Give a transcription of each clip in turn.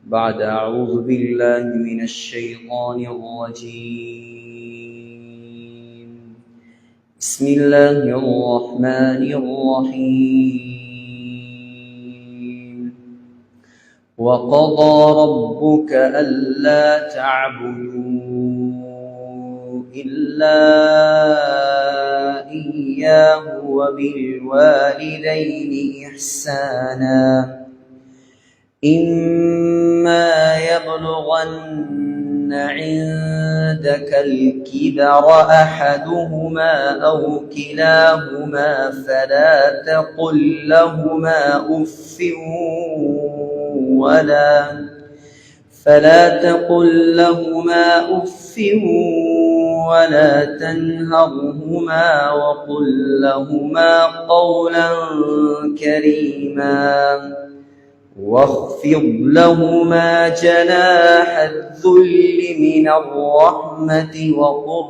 بعد أعوذ بالله من الشيطان الرجيم بسم الله الرحمن الرحيم وقضى ربك ألا تعبدوا إلا إياه وبالوالدين إحسانا إما يبلغن عندك الكبر أحدهما أو كلاهما فلا تقل لهما أف ولا تنهرهما وقل لهما قولا كريما واخفض لهما جناح الذل من الرحمة وقل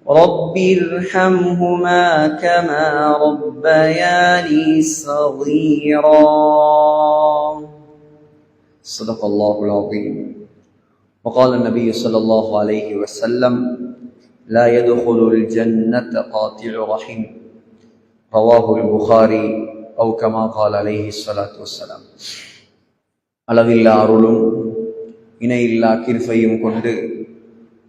رب ارحمهما كما ربياني صغيرا صدق الله العظيم. وقال النبي صلى الله عليه وسلم لا يدخل الجنة قاطع رحم رواه البخاري أو كما قال عليه الصلاة والسلام. அளவில்லா அருளும் இணையில்லா கிருபையும் கொண்டு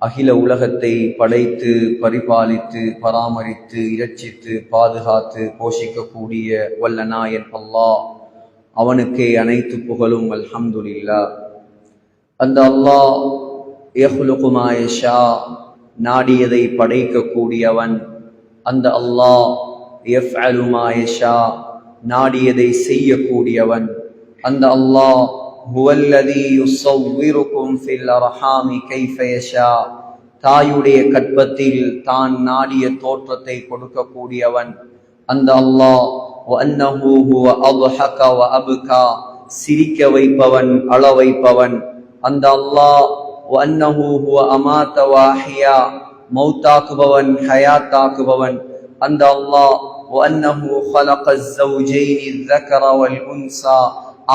அகில உலகத்தை படைத்து பரிபாலித்து பராமரித்து இரட்சித்து பாதுகாத்து போஷிக்கக்கூடிய வல்ல நாயன் அல்லாஹ், அவனுக்கே அனைத்து புகழும். அல்ஹம்துலில்லாஹ். அந்த அல்லாஹ் யஹ்லுகு மா யஷா, நாடியதை படைக்கக்கூடியவன். அந்த அல்லாஹ் யஃஅலு மா யஷா, நாடியதை செய்யக்கூடியவன். அந்த அல்லாஹ் ஹுவல்லதீ யுஸவ்விருக்கும் ஃபில் அர்ஹாமி கைஃப யஷா, தாயுடைய கற்பத்தில் தான் நாடிய தோற்றத்தை கொடுக்கக்கூடியவன். அந்த அல்லாஹ் வஅன்னஹு ஹுவ அத்ஹக வ அப்கா, சிரிக்க வைப்பவன் அழ வைப்பவன். அந்த அல்லாஹ் வஅன்னஹு ஹுவ அமாத வ அஹ்யா, மௌத்தாக்குபவன் ஹயாத்தாக்குபவன். அந்த அல்லாஹ் வஅன்னஹு خلق الزوجين الذكر والانثى,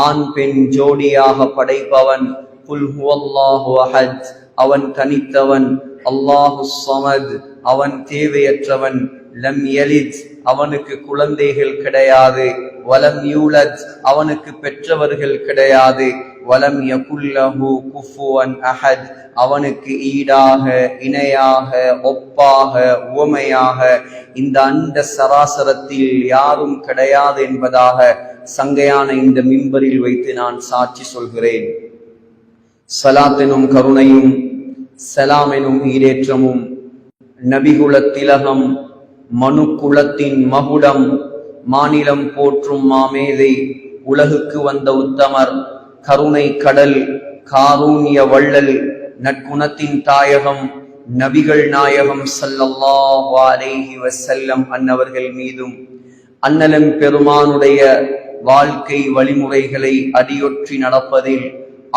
ஆண் பெண் ஜோடியாக படைப்பவன். குல் ஹுவல்லாஹு அஹத், அவன் தனித்தவன். அல்லாஹு ஸமத், அவன் தேவையற்றவன். லம் யலித், அவனுக்கு குழந்தைகள் கிடையாது. வலம் யூலத், அவனுக்கு பெற்றவர்கள் கிடையாது. வலம் யகுல் லஹு குஃபுவன் அஹத், அவனுக்கு ஈடாக இணையாக ஒப்பாக உவமையாக இந்த அண்ட சராசரத்தில் யாரும் கிடையாது என்பதாக சங்கையான இந்த மிம்பரில் வைத்து நான் சாட்சி சொல்கிறேன். ஸலாத் எனும் கருணையும் ஸலாம் எனும் ஈரேற்றமும் நபிகுல திலகம், மனு குலத்தின் மகுடம், மாநிலம் போற்றும் மாமேதை, உலகுக்கு வந்த உத்தமர், கருணை கடல், காரூண்ய வள்ளல், நற்குணத்தின் தாயகம், நபிகள் நாயகம் ஸல்லல்லாஹு அலைஹி வஸல்லம் அன்னவர்கள் மீதும் அன்னலம் பெருமானுடைய வாழ்க்கை வழிமுறைகளை அடியொற்றி நடப்பதில்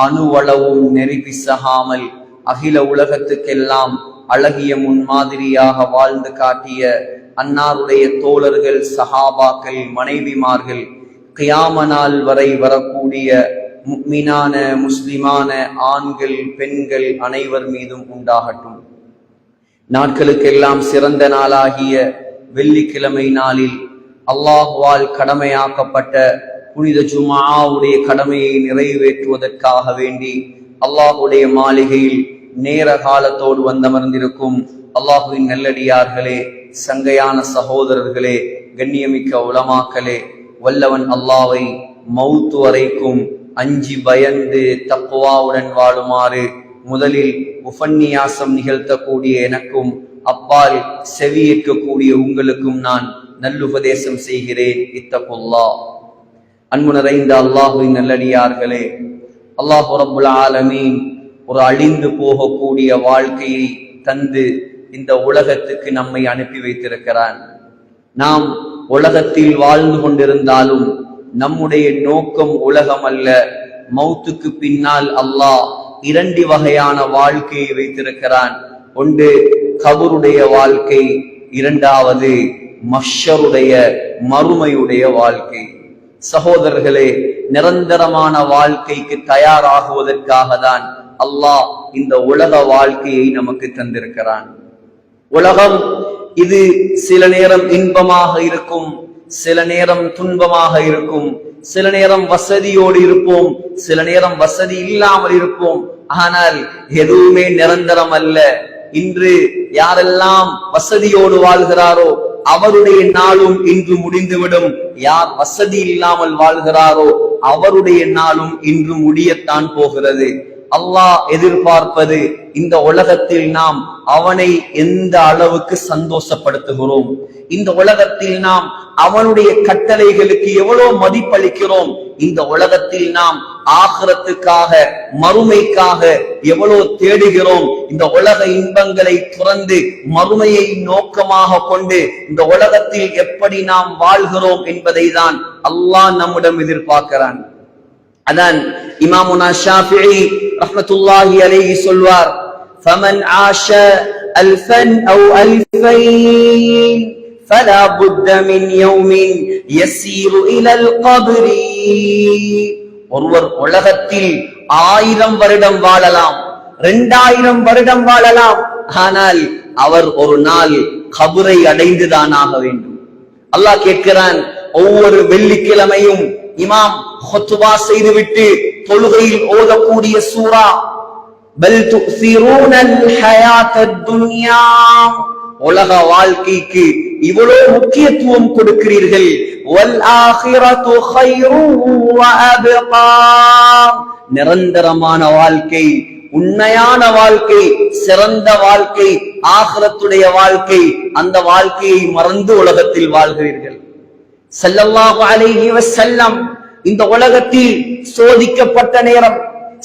அணுவளவும் நெறி பிசகாமல் அகில உலகத்துக்கெல்லாம் அழகிய முன்மாதிரியாக வாழ்ந்து காட்டிய அன்னாருடைய தோழர்கள், சஹாபாக்கள், மனைவிமார்கள், கியாம நாள் வரை வரக்கூடிய முஃமினான முஸ்லிமான ஆண்கள் பெண்கள் அனைவர் மீதும் உண்டாகட்டும். நாட்களுக்கெல்லாம் சிறந்த நாளாகிய வெள்ளிக்கிழமை நாளில் அல்லாஹ்வால் கடமையாக்கப்பட்ட புனித ஜும்ஆவுடைய கடமையை நிறைவேற்றுவதற்காக வேண்டி அல்லாஹுடைய மாளிகையில் நேர காலத்தோடு வந்தமர்ந்திருக்கும் அல்லாஹுவின் நல்லடியார்களே, சங்கையான சகோதரர்களே, கண்ணியமிக்க உலமாக்களே, வல்லவன் அல்லாஹ்வை மௌத்து வரைக்கும் அஞ்சி பயந்து தக்வாவுடன் வாழுமாறு முதலில் உபன்னியாசம் நிகழ்த்தக்கூடிய எனக்கும் அப்பால் செவியேற்கக்கூடிய உங்களுக்கும் நான் நல்லுபதேசம் செய்கிறேன். இத்தகுல்லாஹ். அன்பு நிறைந்த அல்லாஹுவின் நல்லடியார்களே, அல்லாஹு ரப்புல் ஆலமீன் ஒரு அழிந்து போகக்கூடிய வாழ்க்கையை தந்து இந்த உலகத்துக்கு நம்மை அனுப்பி வைத்திருக்கிறான். நாம் உலகத்தில் வாழ்ந்து கொண்டிருந்தாலும் நம்முடைய நோக்கம் உலகம் அல்ல. மௌத்துக்கு பின்னால் அல்லாஹ் இரண்டு வகையான வாழ்க்கையை வைத்திருக்கிறான். ஒன்று கபருடைய வாழ்க்கை, இரண்டாவது மஹ்ஷருடைய மறுமையுடைய வாழ்க்கை. சகோதரர்களே, நிரந்தரமான வாழ்க்கைக்கு தயாராகுவதற்காக தான் அல்லாஹ் இந்த உலக வாழ்க்கையை நமக்கு தந்திருக்கிறான். உலகம் இது சில நேரம் இன்பமாக இருக்கும், சில நேரம் துன்பமாக இருக்கும், சில நேரம் வசதியோடு இருப்போம், சில நேரம் வசதி இல்லாமல் இருப்போம். ஆனால் எதுவுமே நிரந்தரம் அல்ல. இன்று யாரெல்லாம் வசதியோடு வாழ்கிறாரோ அவருடைய நாளும் இன்று முடிந்துவிடும். யார் வசதி இல்லாமல் வாழ்கிறாரோ அவருடைய நாளும் இன்று முடியத்தான் போகிறது. அல்லாஹ் எதிர்பார்ப்பது இந்த உலகத்தில் நாம் அவனை எந்த அளவுக்கு சந்தோஷப்படுத்துகிறோம், இந்த உலகத்தில் நாம் அவனுடைய கட்டளைகளுக்கு எவ்வளவு மதிப்பளிக்கிறோம், இந்த உலகத்தில் நாம் ஆகிரத்துக்காக மறுமைக்காக எவ்வளவு தேடுகிறோம், இந்த உலக இன்பங்களை துறந்து மறுமையை நோக்கமாக கொண்டு இந்த உலகத்தில் எப்படி நாம் வாழ்கிறோம் என்பதை தான் அல்லாஹ் நம்மிடம் எதிர்பார்க்கிறான். அதான் இமாமுனா ஷாஃபிஈ ரஹ்மத்துல்லாஹி அலைஹி சொல்வார், ஃபமன் ஆஷ அல்ஃபன் அவ் அல்ஃபைன் ஃபலா புத்த மின் யௌமின் யஸீரு இலல் கப்ரி. ஒருவர் உலகத்தில் 1000 வருடம் வாழலாம், 2000 வருடம் வாழலாம், ஆனால் அவர் ஒரு நாள் கபரை அடைந்துதான் ஆக வேண்டும். அல்லாஹ் கேட்கிறான், ஒவ்வொரு வெள்ளிக்கிழமையும் இமாம் ஹுத்பா செய்துவிட்டு தொழுகையில் ஓதக்கூடிய சூரா, பல் துஸிரூனல் ஹயாத்தத் துன்யா, உலக வாழ்க்கைக்கு இவ்வளவு முக்கியத்துவம் கொடுக்கிறீர்கள், வல் ஆகிரத்து கைரு வ அப்கா, நிரந்தரமான வாழ்க்கை, உண்மையான வாழ்க்கை, சிறந்த வாழ்க்கை, ஆகிரத்துடைய வாழ்க்கை, அந்த வாழ்க்கையை மறந்து உலகத்தில் வாழ்கிறீர்கள். ஸல்லல்லாஹு அலைஹி வஸல்லம் இந்த உலகத்தில் சோதிக்கப்பட்ட நேரம்,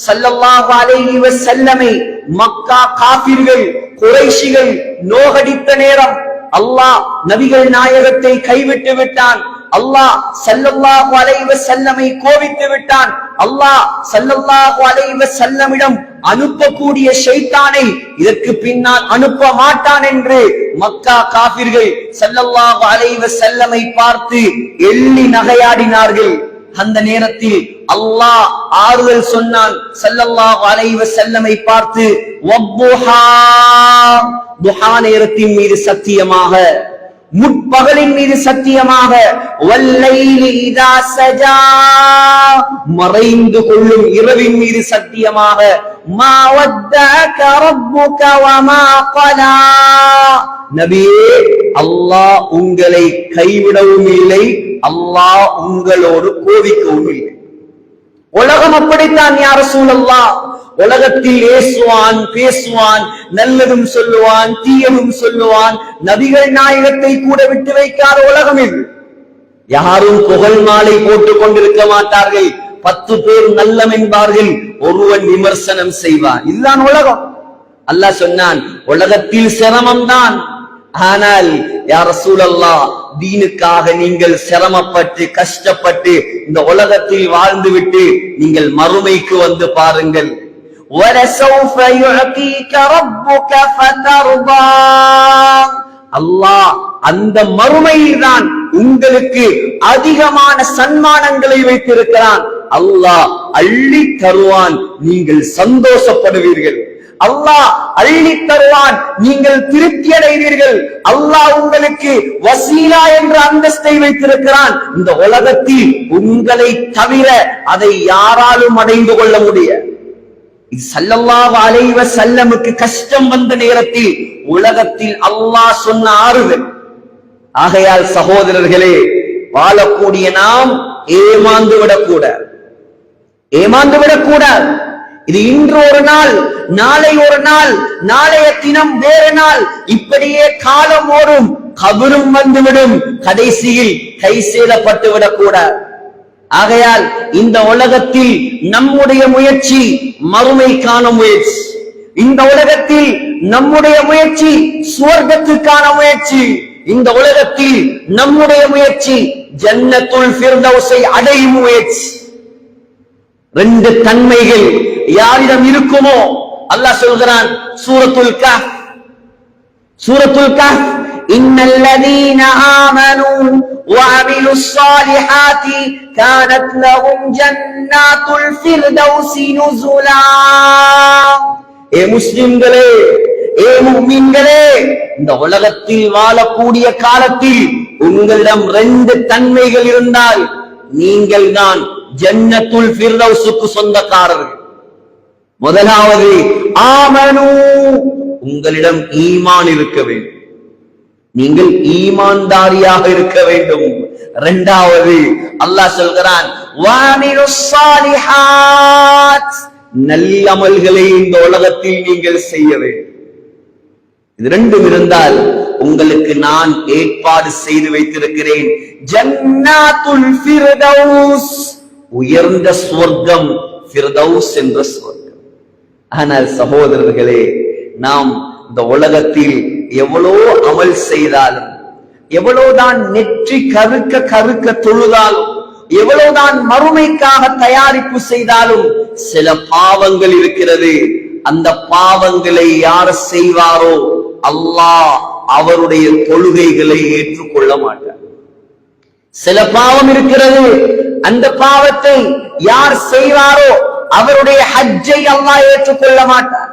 ஸல்லல்லாஹு அலைஹி வஸல்லமை மக்கா காஃபிர்கள் குறைஷிகள் நோகடித்த நேரம், அல்லாஹ் நபிகள் நாயகத்தை கைவிட்டு விட்டான், அல்லாஹ் ஸல்லல்லாஹு அலைஹி வஸல்லமை கோபித்து விட்டான், அல்லாஹ் ஸல்லல்லாஹு அலைஹி வஸல்லமிடம் அனுப்பக்கூடிய ஷைத்தானை இதற்கு பின்னால் அனுப்ப மாட்டான் என்று மக்கா காஃபிர்கள் ஸல்லல்லாஹு அலைஹி வஸல்லமை பார்த்து எள்ளி நகையாடினார்கள். அந்த நேரத்தில் அல்லாஹ் ஆறுதல் சொன்னான் ஸல்லல்லாஹு அலைஹி வஸல்லமை பார்த்து, வத்துஹா, துஹா நேரத்தின் மீது சத்தியமாக, முற்பகலின் மீது சத்தியமாக, வல்லைலி இதா சஜா, மறைந்து கொள்ளும் இரவின் மீது சத்தியமாக, மா வத்தஅக ரப்புக வமா கலா, நபியே அல்லாஹ் உங்களை கைவிடவும் இல்லை, அல்லாஹ் உங்களோடு கோபிக்கவும் இல்லை. உலகம் அப்படித்தான் யா ரசூலல்லாஹ், உலகத்தில் ஏசுவான், பேசுவான், நல்லதும் சொல்லுவான், தீயதும் சொல்லுவான், நபிகள் நாயகத்தை கூட விட்டு வைக்காத உலகம் இது. யாரும் புகழ் மாலை போட்டுக் கொண்டிருக்க மாட்டார்கள், 10 பேர் நல்லம் என்பார்கள், ஒருவன் விமர்சனம் செய்வான். இதுதான் உலகம். அல்லாஹ் சொன்னான், உலகத்தில் சிரமம் தான், ஆனால் யா ரசூலல்லாஹ் தீனுக்காக நீங்கள் சிரமப்பட்டு கஷ்டப்பட்டு இந்த உலகத்தில் வாழ்ந்துவிட்டு நீங்கள் மறுமைக்கு வந்து பாருங்கள். وَلَسَوْفَ يُعْطِيكَ رَبُّكَ فَتَرْضَى, அல்லாஹ் அந்த மறுமையில் தான் உங்களுக்கு அதிகமான சன்மானங்களை வைத்திருக்கிறான். அல்லாஹ் அள்ளி தருவான், நீங்கள் சந்தோஷப்படுவீர்கள். அல்லாஹ் அள்ளி தருவான், நீங்கள் திருப்தி அடைவீர்கள். அல்லாஹ் உங்களுக்கு வசீலா என்ற அந்தஸ்தை வைத்திருக்கிறான். இந்த உலகத்தில் உங்களை தவிர அதை யாராலும் அடைந்து கொள்ள முடியாது. இது ஸல்லல்லாஹு அலைஹி வஸல்லமுக்கு கஷ்டம் வந்த நேரத்தில் உலகத்தில் அல்லாஹ் சொன்ன ஆறுதல். ஆகையால் சகோதரர்களே, வாழக்கூடிய நாம் ஏமாந்து விடக்கூடாது, ஏமாந்து விடக்கூடாது. இது இன்று ஒரு நாள், நாளை ஒரு நாள், நாளைய தினம் வேறு நாள், இப்படியே காலம் ஓடும், கபரும் வந்துவிடும், கடைசியில் கை சேதப்பட்டு விடக்கூடாது. ஆகையால் இந்த உலகத்தில் நம்முடைய முயற்சி மறுமைக்கான முயற்சி, இந்த உலகத்தில் நம்முடைய முயற்சி சுவர்க்கத்துக்கான முயற்சி, இந்த உலகத்தில் நம்முடைய முயற்சி ஜன்னத்துல் ஃபிர்தௌஸை அடையும் முயற்சி. 2 தன்மைகள் யாரிடம் இருக்குமோ அல்லாஹ் சொல்கிறான் சூரத்துல் கஹ்ஃப், சூரத்துல் கஹ்ஃப் இன்னல்லதீன ஆமனூ வஅமிலுஸ் ஸாலிஹாத்தி கானத் லஹும் ஜன்னாத்துல் ஃபிர்தௌஸி நுஸுலா. ஏ முஸ்லிம்களே, ஏ முஃமின்களே, இந்த உலகத்தில் வாழக்கூடிய காலத்தில் உங்களிடம் 2 தன்மைகள் இருந்தால் நீங்கள் தான் ஜன்னத்துல் ஃபிர்தௌஸுக்கு சொந்தக்காரர்கள். முதலாவது ஆமனு, உங்களிடம் ஈமான் இருக்க வேண்டும், நீங்கள் ஈமான்தாரியாக இருக்க வேண்டும். இரண்டாவது அல்லாஹ் சொல்கிறான் வஅமிலுஸ் ஸாலிஹாத், நல்லமல்களை இந்த உலகத்தில் நீங்கள் செய்ய வேண்டும். இது 2 இருந்தால் உங்களுக்கு நான் ஏற்பாடு செய்து வைத்திருக்கிறேன் ஜன்னாத்துல் ஃபிர்தௌஸ், உயர்ந்த சுவர்க்கம், ஃபிர்தௌஸ் என்ற சுவர்க்கம். ஆனால் சகோதரர்களே, நாம் இந்த உலகத்தில் எவ்வளோ அமல் செய்தாலும், எவ்வளவுதான் நெற்றி கருக்க கருக்க தொழுதாலும், எவ்வளவுதான் மறுமைக்காக தயாரிப்பு செய்தாலும் சில பாவங்கள் இருக்கிறது. அந்த பாவங்களை யார் செய்வாரோ அல்லாஹ் அவருடைய தொழுகைகளை ஏற்றுக்கொள்ள மாட்டார். சில பாவம் இருக்கிறது, அந்த பாவத்தை யார் செய்வாரோ அவருடைய ஹஜ்ஜை அல்லாஹ் ஏற்றுக்கொள்ள மாட்டார்.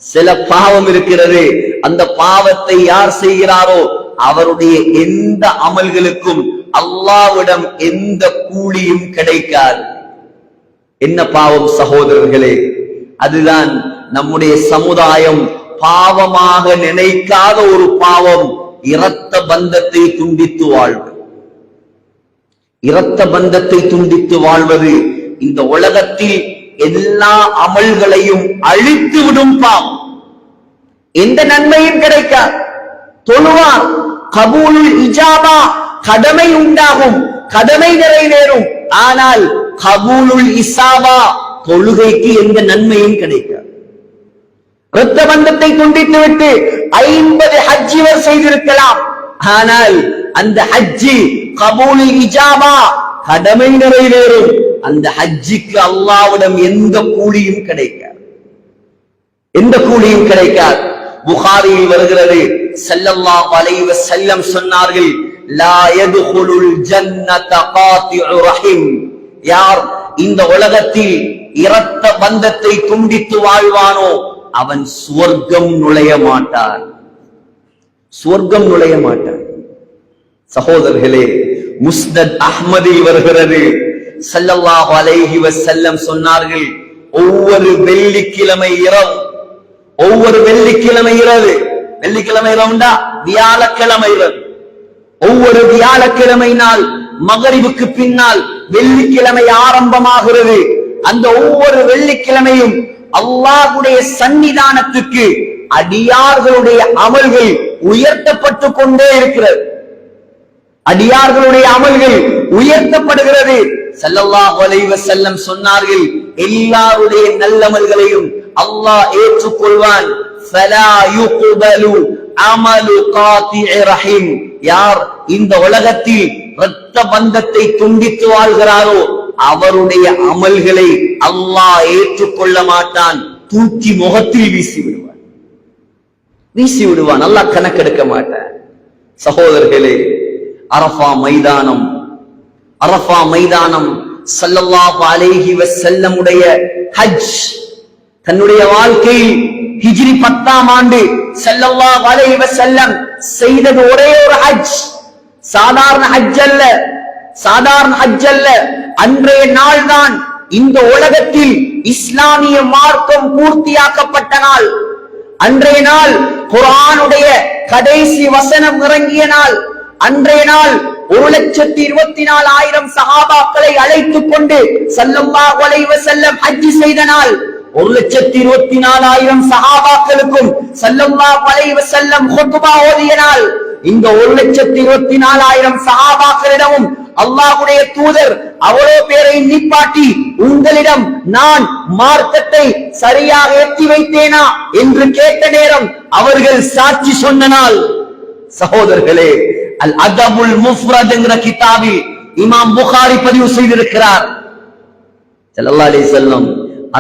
சில பாவம் இருக்கிறது, அந்த பாவத்தை யார் செய்கிறாரோ அவருடைய எந்த அமல்களுக்கும் அல்லாஹ்விடம் எந்த கூலியும் கிடைக்காது. என்ன பாவம் சகோதரர்களே? அதுதான் நம்முடைய சமுதாயம் பாவமாக நினைக்காத ஒரு பாவம், இரத்த பந்தத்தை துண்டித்து வாழ்வது. இரத்த பந்தத்தை துண்டித்து வாழ்வது இந்த உலகத்தில் எல்லா அமல்களையும் அழித்து விடும் பாவம். எந்த நன்மையும் கிடைக்காது. தொழுவார், கபூலுல் இஜாபா, கடமை உண்டாகும், கடமை நிறைவேறும். ஆனால் கபூலுல் இசாபா, தொழுகைக்கு எந்த நன்மையும் கிடைக்காது. இரத்த பந்தத்தை துண்டித்து விட்டு 50 ஹஜ் இவர் செய்திருக்கலாம். ஆனால் அந்த ஹஜ்ஜி கபூலுல் இஜாபா, கடமை நிறைவேறும். அந்த ஹஜ்ஜிக்கு அல்லாஹ்விடம் எந்த கூலியும் கிடைக்காது, எந்த கூலியும் கிடைக்காது. புகாரியில் வருகிறது, ஸல்லல்லாஹு அலைஹி வஸல்லம் சொன்னார்கள், லா யதுகுலுல் ஜன்னத காத்திஉ ரஹீம், யார் இந்த உலகத்தில் இரத்த பந்தத்தை துண்டித்து வாழ்வானோ அவன் சுவர்க்கம் நுழைய மாட்டான், சுவர்க்கம் நுழைய மாட்டான். சகோதரர்களே, முஸ்னத் அஹ்மதில் வருகிறது, ஸல்லல்லாஹு அலைஹி வஸல்லம் சொன்னார்கள், ஒவ்வொரு வெள்ளிக்கிழமை இரவு, ஒவ்வொரு வெள்ளிக்கிழமை இரவு, வெள்ளிக்கிழமை இரவுண்டா வியாழக்கிழமை இரவு, ஒவ்வொரு வியாழக்கிழமை நாள் மகரிபுக்கு பின்னால் வெள்ளிக்கிழமை ஆரம்பமாகிறது. அந்த ஒவ்வொரு வெள்ளிக்கிழமையும் அல்லாஹ்வுடைய சன்னிதானத்துக்கு அடியார்களுடைய அமல்கள் உயர்த்தப்பட்டு கொண்டே இருக்கிறது. அடியார்களுடைய அமல்கள் உயர்த்தப்படுகிறது. ஸல்லல்லாஹு அலைஹி வஸல்லம் சொன்னார்கள், எல்லாருடைய நல்லமல்களையும் அல்லாஹ் ஏற்றுக்கொள்வான். ஃபலா யுக்பலு அமலு காத்திஇ ரஹீம், யார் இந்த உலகத்தில் இரத்த பந்தத்தை துண்டித்து வாழ்கிறாரோ அவருடைய அமல்களை அல்லாஹ் ஏற்றுக்கொள்ள மாட்டான், தூக்கி முகத்தில் வீசி விடுவான், வீசி விடுவான், அல்லாஹ் கணக்கெடுக்க மாட்டான். சகோதரர்களே, அரஃபா மைதானம், அரஃபா மைதானம் ஸல்லல்லாஹு அலைஹி வஸல்லம் உடைய ஹஜ், தன்னுடைய வாழ்க்கையில் ஹிஜ்ரி 10ஆம் ஆண்டு ஸல்லல்லாஹு அலைஹி வஸல்லம் செய்தது ஒரே ஒரு ஹஜ். சாதாரண ஹஜ் அல்ல, சாதாரண ஹஜ் அல்ல. அன்றைய நாள் தான் இந்த உலகத்தில் இஸ்லாமிய மார்க்கம் பூர்த்தியாக்கப்பட்ட நாள். அன்றைய நாள் குர்ஆனுடைய கடைசி வசனம் இறங்கிய நாள். அன்றைய நாள் 1,24,000 சஹாபாக்களை அழைத்துக் கொண்டு ஸல்லல்லாஹு அலைஹி வஸல்லம் ஹஜ் செய்த நாள். 1,24,000 சஹாபாக்களுக்கும் ஸல்லல்லாஹு அலைஹி வஸல்லம் குத்பா ஓதிய நாள். இந்த 1,24,000 சஹாபாக்களிடமும் அல்லாஹ்வுடைய தூதர் அவ்வளவு பேரை நிப்பாட்டி, உங்களிடம் நான் மார்க்கத்தை சரியாக எத்தி வைத்தேனா என்று கேட்ட நேரம் அவர்கள் சாட்சி சொன்ன நாள். சகோதரர்களே, அல் அதபுல் முஃப்ரத் என்கிற கிதாபில் இமாம் புகாரி பதிவு செய்திருக்கிறார். ஸல்லல்லாஹு அலைஹி வஸல்லம்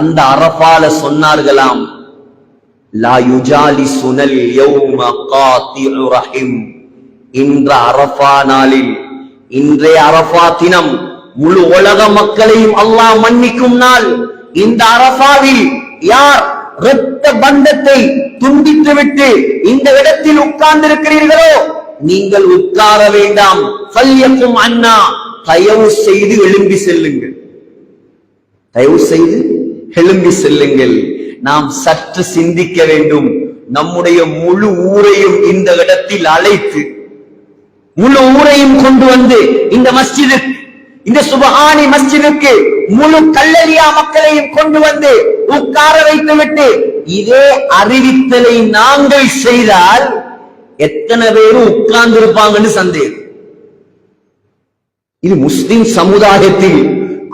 அந்த அரஃபால சொன்னார்களாம், லா யுஜாலிசுனல் யௌம காத்திஉ ரஹீம், இன்ற அரஃபா நாளில், இன்றைய அரஃபா தினம் முழு உலக மக்களையும் அல்லாஹ் மன்னிக்கும் நாள். இந்த அரஃபாவில் யார் இரத்த பந்தத்தை துண்டித்து விட்டு இந்த இடத்தில் உட்கார்ந்திருக்கிறீர்களோ, நீங்கள் உட்கார வேண்டாம். ஃபல்யக்கும் அண்ணா, தயவு செய்து எழும்பி செல்லுங்கள், தயவு செய்து எழும்பி செல்லுங்கள். நாம் சற்று சிந்திக்க வேண்டும். நம்முடைய முழு ஊரையும் இந்த இடத்தில் அழைத்து, முழு ஊரையும் கொண்டு வந்து இந்த மஸ்ஜிதுக்கு, இந்த சுபஹானி மஸ்ஜிதுக்கு முழு கல்லலியா மக்களையும் கொண்டு வந்து உட்கார வைத்துவிட்டு இதே அறிவித்தலை நாங்கள் செய்தால் எத்தனை பேரும் உட்கார்ந்து இருப்பாங்கன்னு சந்தேகம். இது முஸ்லிம் சமுதாயத்தில்,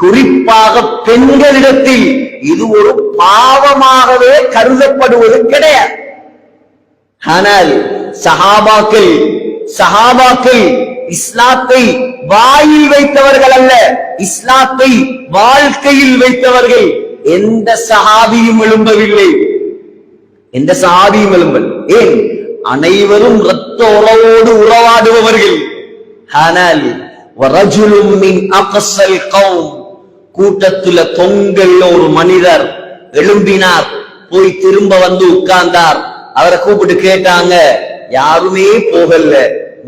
குறிப்பாக பெண்களிடத்தில் இது ஒரு பாவமாகவே கருதப்படுவது கிடையாது. ஆனால் சஹாபாக்கள் இஸ்லாத்தை வாயில் வைத்தவர்கள் அல்ல, இஸ்லாத்தை வாழ்க்கையில் வைத்தவர்கள். எந்த சஹாபியும் எழும்பவில்லை, எந்த சஹாபியும் எழும்பல். ஏன்? அனைவரும் இரத்த உறவோடு உறவாடுபவர்கள். ஆனால் வரஜுலும் மின் அக்ஸல் கௌம், கூட்டத்துல தொங்கல்ல ஒரு மனிதர் எழும்பினார், போய் திரும்ப வந்து உட்கார்ந்தார். அவரை கூப்பிட்டு கேட்டாங்க, யாருமே போகல,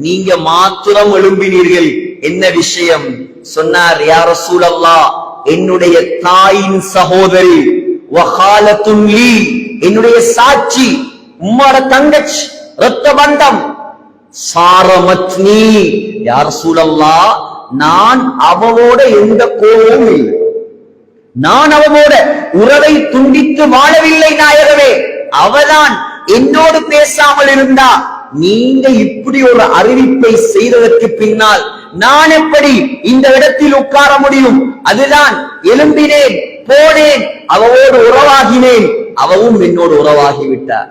நீங்க மாத்திரம் எழும்பினீர்கள், என்ன விஷயம்? சொன்னார், யா ரசூலல்லாஹ், என்னுடைய தாயின் சகோதரி, வகாலத்துன் லீ, என்னுடைய சாட்சி, உம்மோட தங்கச்சி, இரத்த பந்தம், சாரமத்னி, யா ரசூலல்லாஹ், நான் அவளோட எந்த கோபமும் இல்லை, நான் அவளோட உறவை துண்டித்து வாழவில்லை நாயகமே, அவதான் என்னோடு பேசாமல் இருந்தா, நீங்க இப்படி ஒரு அறிவிப்பை செய்ததற்கு பின்னால் நான் எப்படி இந்த இடத்தில் உட்கார முடியும்? அதுதான் எழும்பினேன், போனேன், அவளோடு உறவாகினேன், அவவும் என்னோடு உறவாகிவிட்டார்.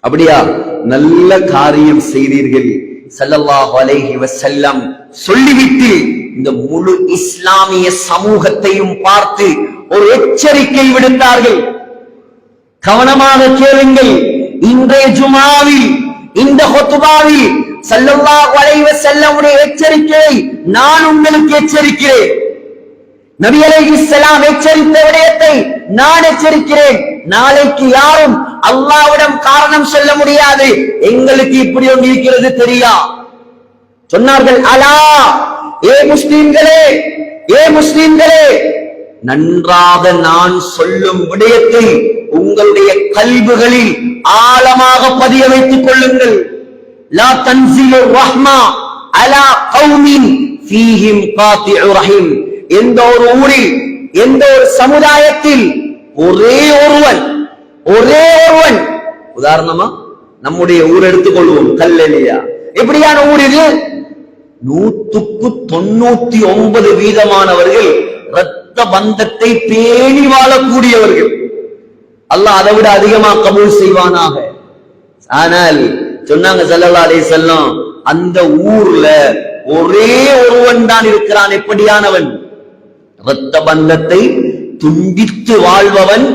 அப்படியா? நல்ல காரியம் செய்தீர்கள். ஸல்லல்லாஹு அலைஹி வஸல்லம் சொல்லிவிட்டு இந்த முழு இஸ்லாமிய சமூகத்தையும் பார்த்து ஒரு எச்சரிக்கை விடுத்தார்கள். கவனமாக கேளுங்கள். இன்றைய ஜுமாவில், இந்த ஹுத்பாவில் ஸல்லல்லாஹு அலைஹி வஸல்லமுடைய எச்சரிக்கையை நான் உங்களுக்கு எச்சரிக்கிறேன். நபி அலைஹிஸ்ஸலாம் எச்சரித்த விடயத்தை நான் எச்சரிக்கிறேன். நாளைக்கு யாரும் அல்லாஹ்விடம் காரணம் சொல்ல முடியாது, எங்களுக்கு இப்படி ஒன்று இருக்கிறது தெரியா. சொன்னார்கள், அலா, ஏ முஸ்லிம்களே, ஏ முஸ்லிம்களே, நன்றாக நான் சொல்லும் விடயத்தை உங்களுடைய கல்புகளில் ஆழமாக பதிய வைத்துக் கொள்ளுங்கள். லா தன்ஸிலு ரஹ்மா அலா கௌமின் ஃபீஹிம் காத்திஉ ரஹீம். எந்த ஒரு ஊரில், எந்த ஒரு சமுதாயத்தில் ஒரே ஒருவன், உதாரணமா நம்முடைய ஊர் எடுத்துக்கொள்வோம், கல்லலியா. எப்படியான ஊர் இது? 199% இரத்த பந்தத்தை பேணி வாழக்கூடியவர்கள். அல்லாஹ் அதை விட அதிகமா கபூல் செய்வானாக. ஆனால் சொன்னாங்க ஸல்லல்லாஹு அலைஹி வஸல்லம், அந்த ஊர்ல ஒரே ஒருவன் தான் இருக்கிறான். எப்படியானவன்? இரத்த பந்தத்தை துண்டித்து வாழ்பவன்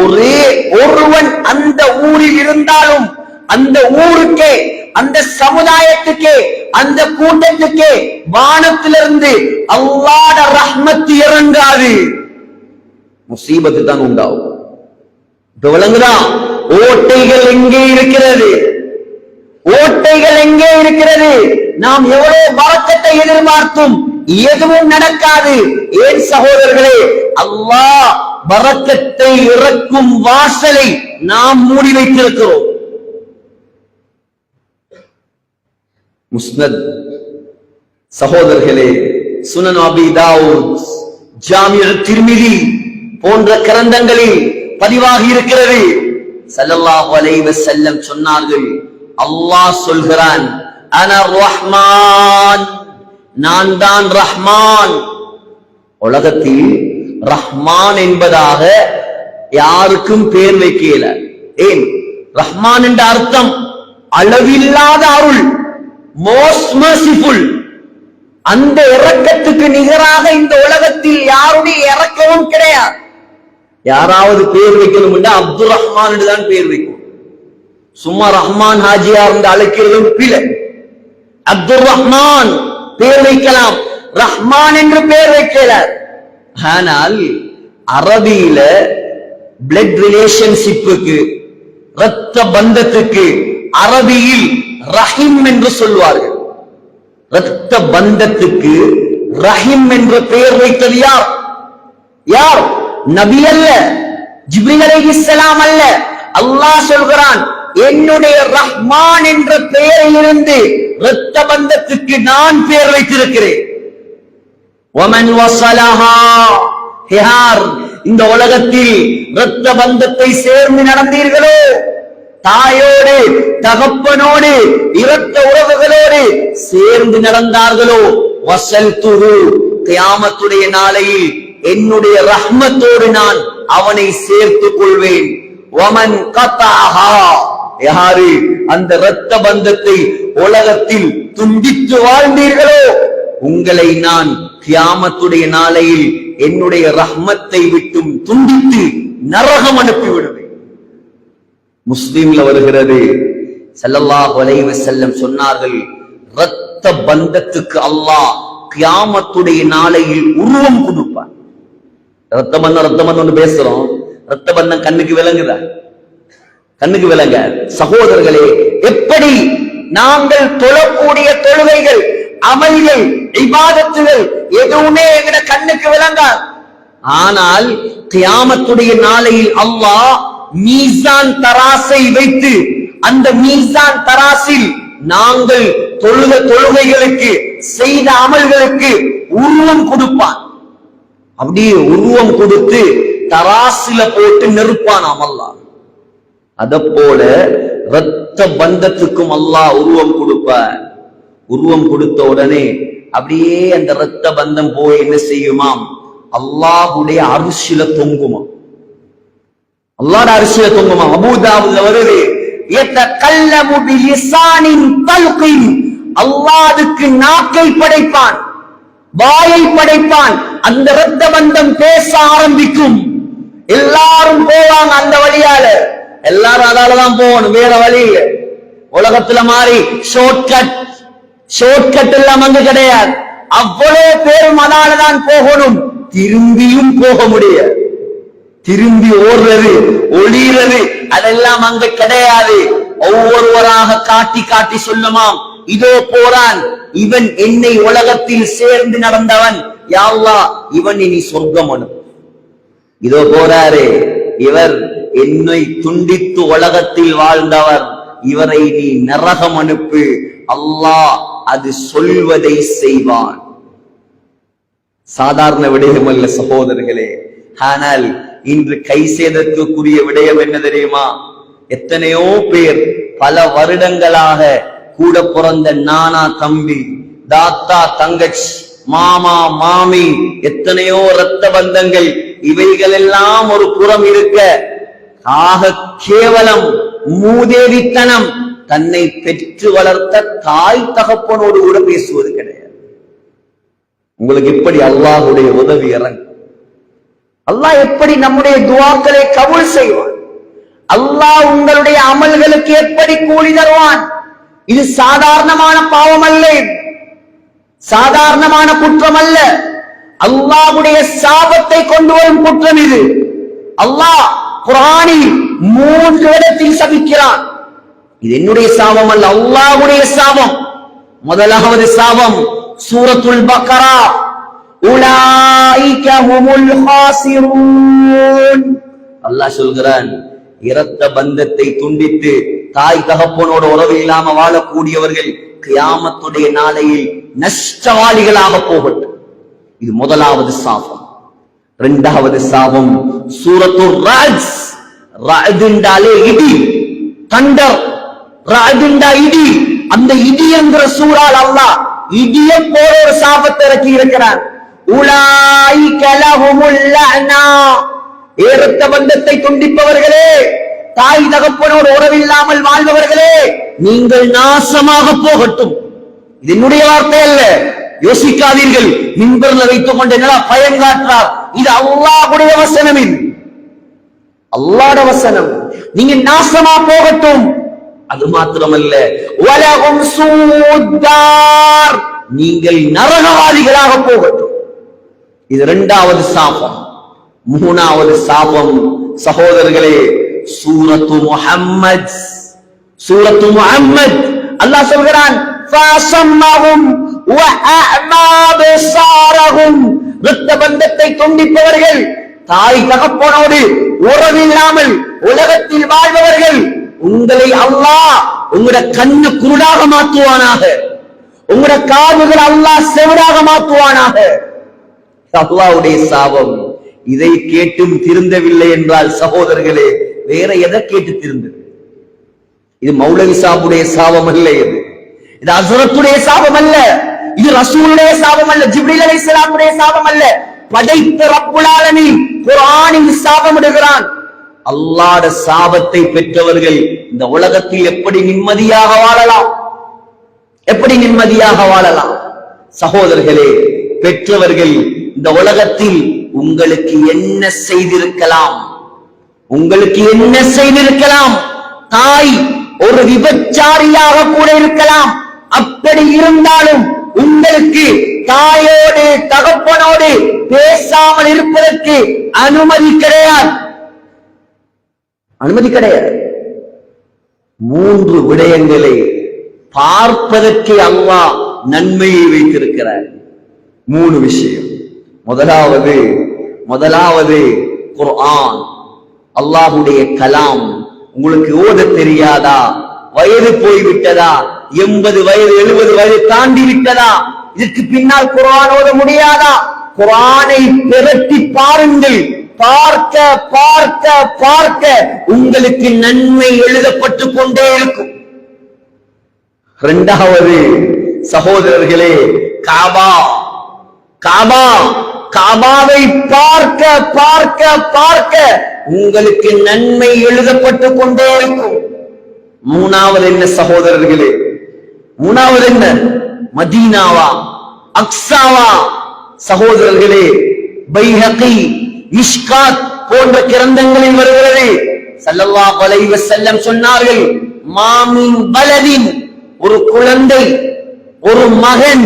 ஒரே ஒருவன் அந்த ஊரில் இருந்தாலும் அந்த ஊருக்கே, அந்த சமுதாயத்துக்கே, அந்த கூட்டத்துக்கே வானத்திலிருந்து அல்லாஹ்வுடைய ரஹ்மத் இறங்காது, முசீபத்து தான் உண்டாகும். விளங்குதா? ஓட்டைகள் எங்கே இருக்கிறது? ஓட்டைகள் எங்கே இருக்கிறது? நாம் எவ்வளவு பரக்கத்தை எதிர்பார்த்தும் எதுவும் நடக்காது. ஏன் சகோதரர்களே? அல்லாஹ் பரக்கத்தை இறக்கும் வாசலை நாம் மூடி வைத்திருக்கிறோம். முஸ்னத் சகோதரர்களே, சுனன் அபி தாவூத், ஜாமிஉ திர்மிதி போன்ற கிரந்தங்களில் பதிவாகி இருக்கிறது. ஸல்லல்லாஹு அலைஹி வஸல்லம் சொன்னார்கள், அல்லாஹ் சொல்கிறான், அன ரஹ்மான், நான் தான் ரஹ்மான். உலகத்தில் ரஹ்மான் என்பதாக யாருக்கும் பேர் வைக்கல. ஏன்? ரஹ்மான் என்ற அர்த்தம் அளவில்லாத அருள், மோஸ்ட் மர்சிஃபுல். அந்த இரக்கத்துக்கு நிகராக இந்த உலகத்தில் யாருடைய இரக்கமும் கிடையாது. யாராவது பேர் வைக்கணும் என்றா அப்துல் ரஹ்மான் என்றுதான் பேர் வைக்கும். சும்மா ரஹ்மான் ஹாஜியா இருந்து அழைக்கிறதும் பிழை. அப்துல் ரஹ்மான் பேர் வைக்கலாம், ரஹ்மான் என்று பேர் வைக்கல. ஆனால் அரபியில பிளட் ரிலேஷன்ஷிப்புக்கு, இரத்த பந்தத்துக்கு அரபியில் ரஹீம் என்று சொல்வார்கள். இரத்த பந்தத்துக்கு ரஹீம் என்று பெயர் வைத்தது யார்? யார்? நபி அல்ல, ஜிப்ரீல் அலைஹிஸ்ஸலாம் அல்ல. அல்லாஹ் சொல்கிறான், என்னுடைய ரஹ்மான் என்ற பெயரிலிருந்து இரத்த பந்தத்துக்கு நான் பெயர் வைத்திருக்கிறேன். வமன் வஸலஹா, யார் இந்த உலகத்தில் இரத்த பந்தத்தை சேர்ந்து நடந்தீர்களோ, தாயோடு தகப்பனோடு இரத்த உறவுகளோடு சேர்ந்து நடந்தார்களோ, வஸல்துஹு, கியாமத்துடைய நாளையில் என்னுடைய ரஹ்மத்தோடு நான் அவனை சேர்த்துக் கொள்வேன். வமன் கதஹா, யாரு அந்த இரத்த பந்தத்தை உலகத்தில் துண்டித்து வாழ்ந்தீர்களோ, உங்களை நான் கியாமத்துடைய நாளையில் என்னுடைய ரஹ்மத்தை விட்டும் துண்டித்து நரகம் அனுப்பி விடுவேன். முஸ்லிம்ல வருகிறது, ஸல்லல்லாஹு அலைஹி வஸல்லம் சொன்னார்கள், இரத்த பந்தத்துக்கு அல்லாஹ் கியாமத்துடைய நாளையில் உருவம் கொடுப்பான். ரத்த பந்தம் பேசுறோம், ரத்த பந்தம் கண்ணுக்கு விளங்குதா? கண்ணுக்கு விளங்க. சகோதரர்களே, எப்படி நாங்கள் தொழக்கூடிய தொழுகைகள், அமல்கள், இபாதத்துகள் எதுவுமே எங்கட கண்ணுக்கு விளங்காது. ஆனால் கியாமத்துடைய நாளையில் அல்லாஹ் மீசான் தராசை வைத்து அந்த மீசான் தராசில் நாங்கள் தொழுகைகளுக்கு, செய்த அமல்களுக்கு உருவம் கொடுப்பான். அப்படியே உருவம் கொடுத்து தராசில போட்டு நெருப்பானாம் அல்லாஹ். அத போல இரத்த பந்தத்துக்கும் அல்லாஹ் உருவம் கொடுப்பார். உருவம் கொடுத்த உடனே அப்படியே அந்த இரத்த பந்தம் போய் என்ன செய்யுமாம்? அல்லாஹ்வுடைய அரிசில தொங்குமாம். அல்லாஹ்வுடைய அரிசில தொங்குமாம். அபூதாவுல வருது, யதகல்லமு பிலிசானின் தல்கின், அல்லாஹ் அதுக்கு நாக்கை படைப்பான், வாயை படைப்பான். அந்த இரத்த பந்தம் பேச ஆரம்பிக்கும். எல்லாரும் போவாங்க அந்த வழியால, எல்லாரும் அதாலதான் போகணும், வேற வழி இல்லை. உலகத்துல மாறி ஷார்ட்கட் எல்லாம் அங்கு கிடையாது. அவ்வளவு பேரும் அதாலதான் போகணும். திரும்பியும் போக முடியாது. திரும்பி ஓடுறது, ஒளிறது அதெல்லாம் அங்கு கிடையாது. ஒவ்வொருவராக காட்டி காட்டி சொல்லுமாம், இதோ போறான் இவன், என்னை உலகத்தில் சேர்ந்து நடந்தவன், யா அல்லாஹ் இவன் இனி சொர்க்கம் அனுப்பு. இதோ போறாரு இவர், என்னை துண்டித்து உலகத்தில் வாழ்ந்தவர், இவரை நீ நரகம் அனுப்பு. அல்லாஹ் அது சொல்வதை செய்வான். சாதாரண விடயம் அல்ல சகோதரர்களே. ஆனால் இன்று கை சேதத்துக்குரிய விடயம் என்ன தெரியுமா? எத்தனையோ பேர் பல வருடங்களாக கூட பிறந்த நானா தம்பி, தாத்தா தங்கச்சி, மாமா மாமி, எத்தனையோ இரத்த பந்தங்கள், இவைகள் எல்லாம் ஒரு புறம் இருக்க, ஆக கேவலம் மூதேவித்தனம், தன்னை பெற்று வளர்த்த தாய் தகப்பனோடு கூட பேசுவது கிடையாது. உங்களுக்கு எப்படி அல்லாஹ்வுடைய உதவி இறங்கும்? அல்லாஹ் எப்படி நம்முடைய துஆக்களை கபூல் செய்வான்? அல்லாஹ் உங்களுடைய அமல்களுக்கு எப்படி கூலி தருவான்? இது சாதாரணமான பாவம் அல்ல, சாதாரணமான குற்றம் அல்ல. அல்லாஹ்வுடைய சாபத்தை கொண்டு வரும் குற்றம் இது. அல்லாஹ் குர்ஆனில் 3 இடத்தில் சபிக்கிறான். இது என்னுடைய சாபம் அல்ல, அல்லாஹ்வுடைய சாபம். முதலாவது சாபம் சூரத்துல் பக்கரா, உலாயிக ஹுமுல் ஹாசிரூன். அல்லாஹ் சொல்கிறான், இரத்த பந்தத்தை துண்டித்து தாய் தகப்பனோட உறவு இல்லாம வாழக்கூடியவர்கள் கியாமத்துடைய நாளையில் நஷ்டவாளிகளாக போகட்டும். இது முதலாவது சாபம். இரண்டாவது சாபம் சூரத்துர் ரஅத். ரஅத் என்றாலே இடி, தண்டர். ரஅத் என்றா இடி. அந்த இடி என்கிற சூறால் அல்லாஹ் இடிய போல ஒரு சாபத்தை இறக்கி இருக்கிறான். உலாயிக லஹுமுல் லஅனா, இரத்த பந்தத்தை துண்டிப்பவர்களே, தாய் தகப்பனோடு உறவில்லாமல் வாழ்பவர்களே, நீங்கள் நாசமாக போகட்டும். இது என்னுடைய வார்த்தை அல்ல, யோசிக்காதீர்கள். மின்பர்ல வைத்துக் கொண்டு என்னடா பயன் காட்டுறார்? இது அல்லாஹ்வுடைய வசனம். இது அல்லாஹ்வுடைய வசனம். நீங்க நாசமா போகட்டும். அது மாத்திரமல்ல, வலகும் சூத்தார், நீங்கள் நரகவாதிகளாக போகட்டும். இது இரண்டாவது சாபம். மூணாவது சாபம் சகோதரர்களே, சூரத்து முஹம்மத். சூரத்து முஹம்மத் அல்லாஹ் சொல்கிறான், ஃபஸம்மஹும் வஅமா பஸாரஹும், இரத்த பந்தத்தை துண்டிப்பவர்கள், தாய் தகப்பனோடு உறவில்லாமல் உலகத்தில் வாழ்பவர்கள், உங்களை அல்லாஹ் உங்களுடைய கண்ணு குருடாக மாற்றுவானாக, உங்களுடைய காதுகள் அல்லாஹ் செவிடாக மாற்றுவானாக. அல்லாஹ்வுடைய சாபம். இதை கேட்டும் திருந்தவில்லை என்றால் சகோதரர்களே, வேற எதை கேட்டு திருந்தது? இது மௌலவி சாபுடைய சாபம் அல்ல, இது ஹஸ்ரத்துடைய சாபம் அல்ல, இது ரசூலுடைய சாபம் அல்ல, ஜிப்ரீல் அலைஹிஸ்ஸலாமுடைய சாபம் அல்ல, படைத்த ரப்புல் ஆலமீன் குர்ஆனில் சாபமிடுகிறான். அல்லாஹ்வுடைய சாபத்தை பெற்றவர்கள் இந்த உலகத்தில் எப்படி நிம்மதியாக வாழலாம்? எப்படி நிம்மதியாக வாழலாம்? சகோதரர்களே, பெற்றவர்கள் இந்த உலகத்தில் உங்களுக்கு என்ன செய்திருக்கலாம்? உங்களுக்கு என்ன செய்திருக்கலாம்? தாய் ஒரு விபச்சாரியாக கூட இருக்கலாம். அப்படி இருந்தாலும் உங்களுக்கு தாயோடு தகப்பனோடு பேசாமல் இருப்பதற்கு அனுமதி கிடையாது. அனுமதி கிடையாது. 3 விடயங்களை பார்ப்பதற்கு அல்லாஹ் நன்மையை வைத்திருக்கிறார். 3 விஷயம். முதலாவது குர்ஆன், அல்லாஹ்வுடைய கலாம். உங்களுக்கு ஓத தெரியாதா? வயது போய்விட்டதா? 80 வயது 70 வயது தாண்டி விட்டதா? இதற்கு பின்னால் குர்ஆன் ஓத முடியாதா? குர்ஆனை பிரட்டி பாருங்கள். பார்க்க பார்க்க பார்க்க உங்களுக்கு நன்மை எழுதப்பட்டு கொண்டே இருக்கும். இரண்டாவது சகோதரர்களே, காபாவை பார்க்க பார்க்க பார்க்க உங்களுக்கு நன்மை எழுதப்பட்டு கொண்டே இருக்கும். மூணாவது என்ன சகோதரர்களே? மூணாவது என்ன? மதீனாவா, அக்ஸாவா? சகோதரர்களே, பைஹகி, மிஷ்காத் போன்ற கிரந்தங்களில் வருகிறது. ஸல்லல்லாஹு அலைஹி வஸல்லம் சொன்னார்கள், மாமின் பலதின், ஒரு குழந்தை, ஒரு மகன்,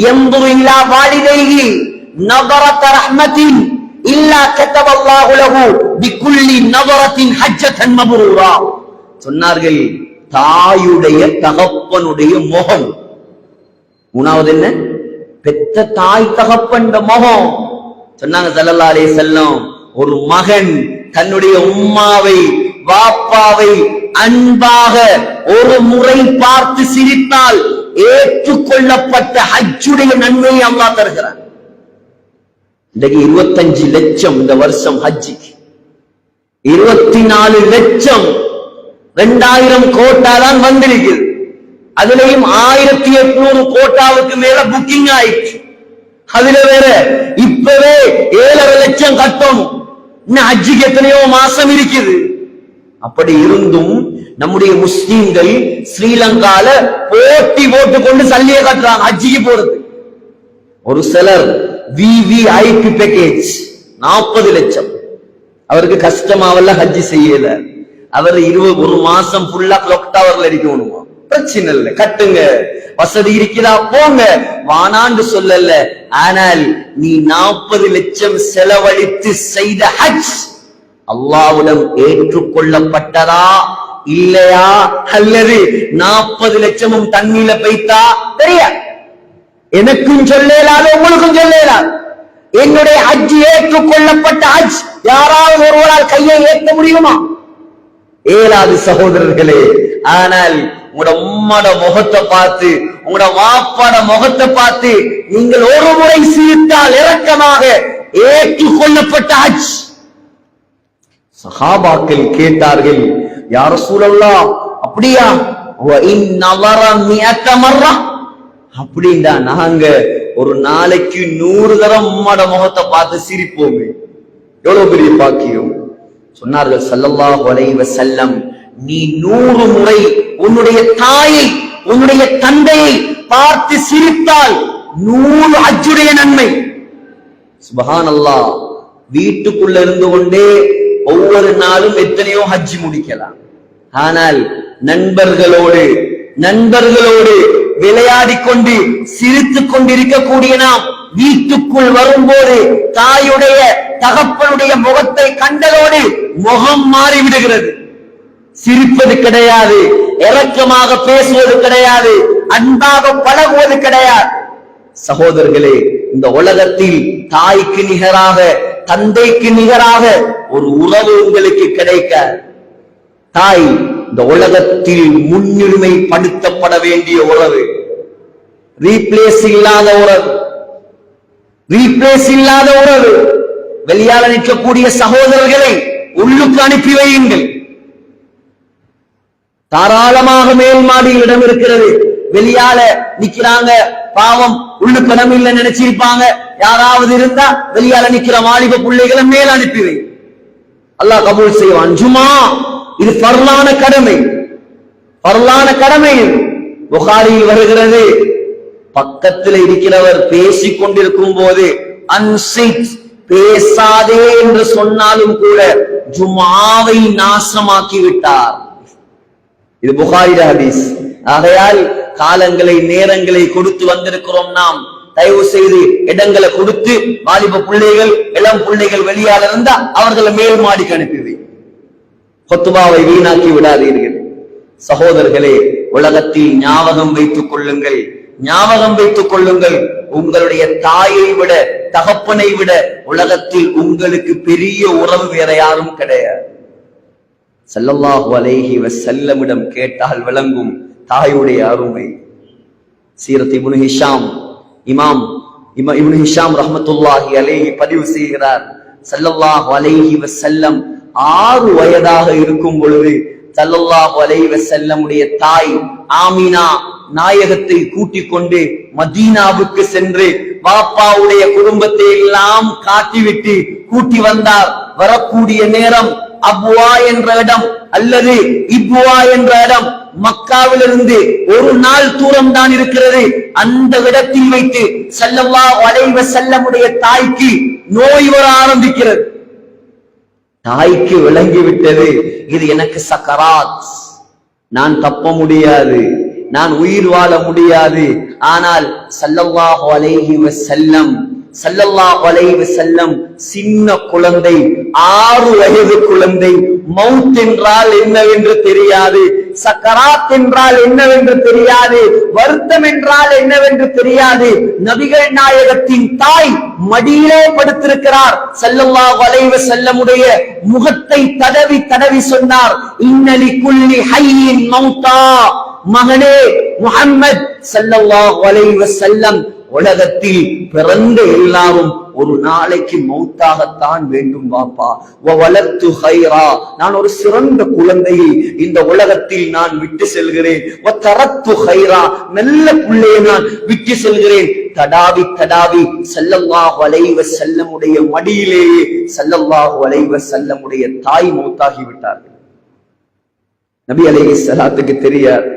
யன்துரு இலா வாலிதைஹி நதரத ரஹ்மத்தின் இல்லா கதபல்லாஹு லஹு பிகுல்லி நதரத்தின் ஹஜ்ஜத்தன் மப்ரூரா. சொன்னார்கள், தாயுடைய தகப்பனுடைய முகம். மூணாவது என்ன? பெத்த தாய் தகப்பன் முகம். சொன்னாங்க ஸல்லல்லாஹு அலைஹி வஸல்லம், ஒரு மகன் தன்னுடைய உம்மாவை வாப்பாவை அன்பாக ஒரு முறை பார்த்து சிரித்தால் ஏற்றுக்கொள்ளப்பட்ட ஹஜ்ஜுடைய நன்மையை அல்லாஹ் தருகிறான். இன்றைக்கு 25 லட்சம் இந்த வருஷம் ஹஜ்ஜிக்கு, 24 லட்சம் 2000 கோட்டா தான் வந்திருக்குது. அதுலயும் 1800 கோட்டாவுக்கு மேல புக்கிங் ஆயிடுச்சு. அதுல வேற இப்பவே 7.5 லட்சம் கட்டணும். இன்னும் ஹஜ்ஜிக்கு எத்தனையோ மாசம் இருக்குது. அப்படி இருந்தும் நம்முடைய முஸ்லீம்கள் ஸ்ரீலங்கால போட்டி போட்டு கொண்டு சல்லியை கட்டுறாங்க ஹஜ்ஜிக்கு போறது. ஒரு சிலர் விவிஐபி பேக்கேஜ் 40 லட்சம். அவருக்கு கஷ்டமாவல்ல ஹஜ்ஜி செய்யல. அவர் 1 மாசம் ஃபுல்லா கிளாக் டவர்ல இருக்கணுமா? பிரச்சனை இல்லை, கட்டுங்க, வசதி இருக்கிறதா போங்க, வானாண்டு சொல்லல. ஆனால் நீ 40 லட்சம் செலவழித்து செய்த ஹஜ் அல்லாஹ்விடம் ஏற்றுக்கொள்ளப்பட்டதா இல்லையா? அல்லது 40 லட்சமும் தண்ணீல பைத்தா தெரியாது. எனக்கும் சொல்லலாது, உங்களுக்கும் சொல்லலாது. என்னுடைய ஹஜ் ஏற்றுக்கொள்ளப்பட்ட ஹஜ் யாராவது ஒருவரால் கையை ஏற்க முடியுமா? ஏலாது சகோதரர்களே. ஆனால் உங்களோட உம்மோட முகத்தை பார்த்து, உங்களோட வாப்பாட முகத்தை பார்த்து நீங்கள் ஒரு முறை சிரித்தால் இரக்கமாக ஏற்றுக்கொள்ளப்பட்ட ஹஜ். சஹாபாக்கள் கேட்டார்கள், யா ரசூலல்லாஹ், அப்படியா? வ இன் நஸர 100 மர்ரா, அப்படின்னா நாங்க ஒரு நாளைக்கு 100 தடவை உம்மோட முகத்தை பார்த்து சிரிப்போமே, எவ்வளவு பெரிய பாக்கியம். சொன்னார்கள் ஸல்லல்லாஹு அலைஹி வஸல்லம், நீ 100 முறை உன்னுடைய தாயை உன்னுடைய தந்தையை பார்த்து சிரித்தால் 100 ஹஜ்ஜுடைய நன்மை. சுப்ஹானல்லாஹ். வீட்டுக்குள்ள இருந்து கொண்டே ஒவ்வொரு நாளும் எத்தனையோ ஹஜ் முடிக்கலாம். ஆனால் நண்பர்களோடு விளையாடி கொண்டு சிரித்துக் கொண்டிருக்கக்கூடிய நாம் வீட்டுக்குள் வரும்போது தாயுடைய தகப்பனுடைய முகத்தை கண்டதோடு முகம் மாறிவிடுகிறது. சிரிப்பது கிடையாது, இரக்கமாக பேசுவது கிடையாது, அன்பாக பழகுவது கிடையாது. சகோதரர்களே, இந்த உலகத்தில் தாய்க்கு நிகராக, தந்தைக்கு நிகராக ஒரு உறவு உங்களுக்கு கிடைக்க, தாய் இந்த உலகத்தில் முன்னுரிமை படுத்தப்பட வேண்டிய உறவு, ரீப்ளேஸ் இல்லாத உறவு. வெளியால நிற்கக்கூடிய சகோதரர்களை உள்ளுக்கு அனுப்பி வையுங்கள். தாராளமாக மேல் மாடியில் இடம் இருக்கிறது, வெளியால நிக்கிறாங்க, பாவம் உள்ளுக்கு இடம் இல்ல நினைச்சிருப்பாங்க. யாராவது இருந்தா வெளியால நிக்கிற வாலிப பிள்ளைகளை மேல் அனுப்பி வை, அல்லாஹ் கபூல் செய்வான். ஜுமா இது ஃபர்லான கடமை. புகாரியில் வருகிறது, பக்கத்தில் இருக்கிறவர் பேசிக் கொண்டிருக்கும் போது அன்சிட், பேசாதே என்று சொன்னாலும் கூட ஜுமாவை நாசமாக்கி விட்டார். இது புகாரி ஹதீஸ். ஆகையால் காலங்களை நேரங்களை கொடுத்து வந்திருக்கிறோம் நாம். தயவு செய்து இடங்களை கொடுத்து வாலிப பிள்ளைகள், இளம் பிள்ளைகள் வெளியால இருந்தா அவர்களை மேல் மாடிக்கு அனுப்பி ஹுத்பாவை வீணாக்கி விடாதீர்கள். சகோதரர்களே, உலகத்தில் ஞாபகம் வைத்துக் கொள்ளுங்கள், உங்களுடைய தாயை விட, தகப்பனை விட உலகத்தில் உங்களுக்கு பெரிய உறவு வேற யாரும் கிடையாது. ஸல்லல்லாஹு அலைஹி வஸல்லமிடம் கேட்டால் விளங்கும் தாயுடைய அருமை. சீரத் இப்னு ஹிஷாம், இமாம் இப்னு ஹிஷாம் ரஹ்மத்துல்லாஹி அலைஹி பதிவு செய்கிறார், ஸல்லல்லாஹு அலைஹி வஸல்லம் 6 வயதாக இருக்கும் பொழுது ஸல்லல்லாஹு அலைஹி வஸல்லமுடைய தாய் ஆமினா நாயகத்தை கூட்டிக் கொண்டு மதீனாவுக்கு சென்று பாப்பாவுடைய குடும்பத்தை எல்லாம் காட்டிவிட்டு கூட்டி வந்தார். வரக்கூடிய நேரம் அபுவா என்ற இடம் அல்லது இப்வா என்ற இடம் மக்காவிலிருந்து ஒரு நாள் தூரம் தான் இருக்கிறது. அந்த இடத்தில் வைத்து ஸல்லல்லாஹு அலைஹி வஸல்லமுடைய தாய்க்கு நோய் வர ஆரம்பிக்கிறது. தாய்க்கு விளங்கிவிட்டது, இது எனக்கு சக்கராத், நான் தப்ப முடியாது, நான் உயிர் வாழ முடியாது. ஆனால் ஸல்லல்லாஹு அலைஹி வஸல்லம் சின்ன குழந்தை, 6 வயது குழந்தை. மவுத் என்றால் என்னவென்று தெரியாது, சக்கராத் என்றால் என்னவென்று தெரியாது, வருத்தம் என்றால் என்னவென்று தெரியாது. நபிகள் நாயகத்தின் தாய் மடியிலே படுத்திருக்கிறார். ஸல்லல்லாஹு அலைஹி வஸல்லமுடைய முகத்தை தடவி தடவி சொன்னார், இன்னலி குல்லி ஹய்யின் மௌதா. மகனே முஹம்மத் ஸல்லல்லாஹு அலைஹி வஸல்லம், உலகத்தில் பிறந்த எல்லாரும் ஒரு நாளைக்கு மௌத்தாகத்தான் வேண்டும் பாப்பா. வலத்து ஹைரா, நான் ஒரு சிறந்த குழந்தையை இந்த உலகத்தில் நான் விட்டு செல்கிறேன். தரத்து ஹைரா, நல்ல பிள்ளையை நான் விட்டு செல்கிறேன். தடாவி தடாவி ஸல்லல்லாஹு அலைஹி வஸல்லமுடைய மடியிலேயே ஸல்லல்லாஹு அலைஹி வஸல்லமுடைய தாய் மௌத்தாகி விட்டார்கள். நபி அலைஹிஸ்ஸலாத்துக்கு தெரியாது.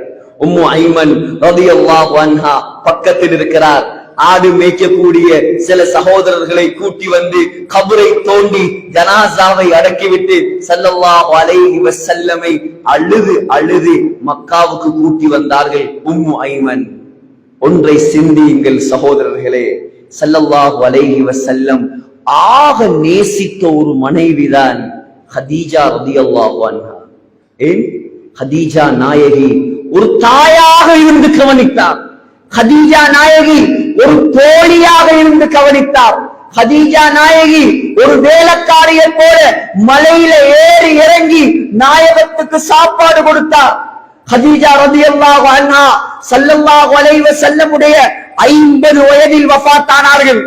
உம்மு ஐமன் ரலியல்லாஹு அன்ஹா பக்கத்தில் இருக்கிறார். ஆடு மேய்க்கக்கூடிய சில சகோதரர்களை கூட்டி வந்து கபரை தோண்டி ஜனாசாவை அடக்கிவிட்டு ஸல்லல்லாஹு அலைஹி வஸல்லமை அழுது அழுது மக்காவுக்கு கூட்டி வந்தார்கள். உம்மு ஐமன், ஒன்றை சிந்தியுங்கள் சகோதரர்களே, ஸல்லல்லாஹு அலைஹி வஸல்லம் ஆக நேசித்த ஒரு மனைவிதான் ஹதீஜா ரலியல்லாஹு அன்ஹா. ஏன்? ஹதீஜா நாயகி ஒரு தாயாக இருந்து கவனித்தார். ஹதீஜா நாயகி ஒரு தோழியாக இருந்து கவனித்தார். ஹதீஜா நாயகி ஒரு வேலைக்காரியை போல மலையில ஏறி இறங்கி நாயகத்துக்கு சாப்பாடு கொடுத்தார். ஹதீஜா ரலியல்லாஹு அன்ஹா ஸல்லல்லாஹு அலைஹி வஸல்லமுடைய 50 வயதில் வஃபாத்தானார்கள்.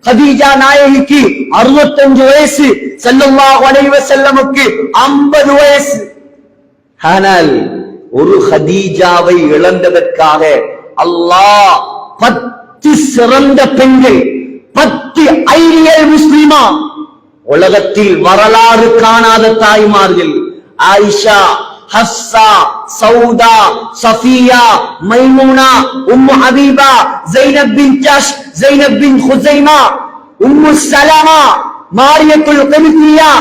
ஹதீஜா நாயகிக்கு 65 வயசு, ஸல்லல்லாஹு அலைஹி வஸல்லமுக்கு 50 வயசு. ஆனால் ஒரு ஹதீஜாவை இழந்ததற்காக அல்லாஹ் 10 சிறந்த பெண்கள், 10 ஐடியல் முஸ்லிமா, உலகத்தில் வரலாறு காணாத தாய்மார்கள், ஆயிஷா, ஹப்ஸா, சௌதா, சஃபியா, மைமூனா, உம்மு ஹபீபா, ஸைனப் பின் ஜஷ், ஸைனப் பின் ஹுஸைமா, உம்மு ஸலமா, மாரியத்துல் கிப்தியா,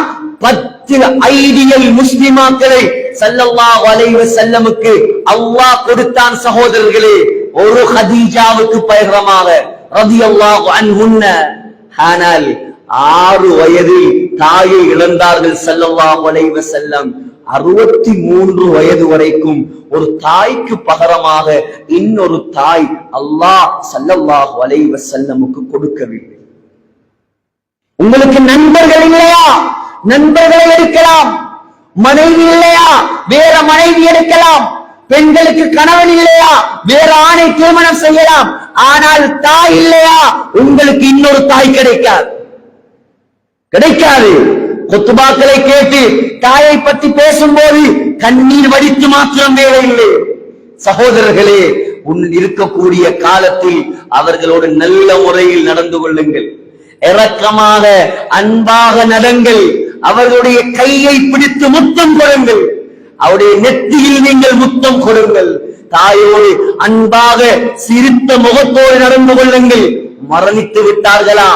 10 ஐடியல் முஸ்லிமாக்களை ஸல்லல்லாஹு அலைஹி வஸல்லமுக்கு அல்லாஹ் கொடுத்தான் சகோதரர்களே, ஒரு ஹதீஜாவுக்கு பகரமாக ரலியல்லாஹு அன்ஹுன்ன. ஆனால் 6 வயதில் தாயை இழந்தார்கள் ஸல்லல்லாஹு அலைஹி வஸல்லம். 63 வயது வரைக்கும் ஒரு தாய்க்கு பகரமாக இன்னொரு தாய் அல்லாஹ் ஸல்லல்லாஹு அலைஹி வஸல்லமுக்கு கொடுக்கவில்லை. உங்களுக்கு நண்பர்கள் இல்லையா? நண்பர்களை எடுக்கலாம். மனைவி இல்லையா? வேற மனைவி எடுக்கலாம். பெண்களுக்கு கணவன் இல்லையா? வேற ஆணை திருமணம் செய்யலாம். ஆனால் தாய் இல்லையா? உங்களுக்கு இன்னொரு தாய் கிடைக்காது. குத்துபாக்களை கேட்டு தாயை பற்றி பேசும்போது கண்ணீர் வடித்து மாத்திரம் வேலை இல்லை. சகோதரர்களே, இருக்கக்கூடிய காலத்தில் அவர்களோடு நல்ல முறையில் நடந்து கொள்ளுங்கள். இரக்கமாக அன்பாக நடங்கள். அவர்களுடைய கையை பிடித்து முத்தம் கொடுங்கள். அவருடைய நெத்தியில் நீங்கள் முத்தம் கொடுங்கள். தாயோடு அன்பாக சிரித்த முகத்தோடு நடந்து கொள்ளுங்கள். மரணித்து விட்டார்களா?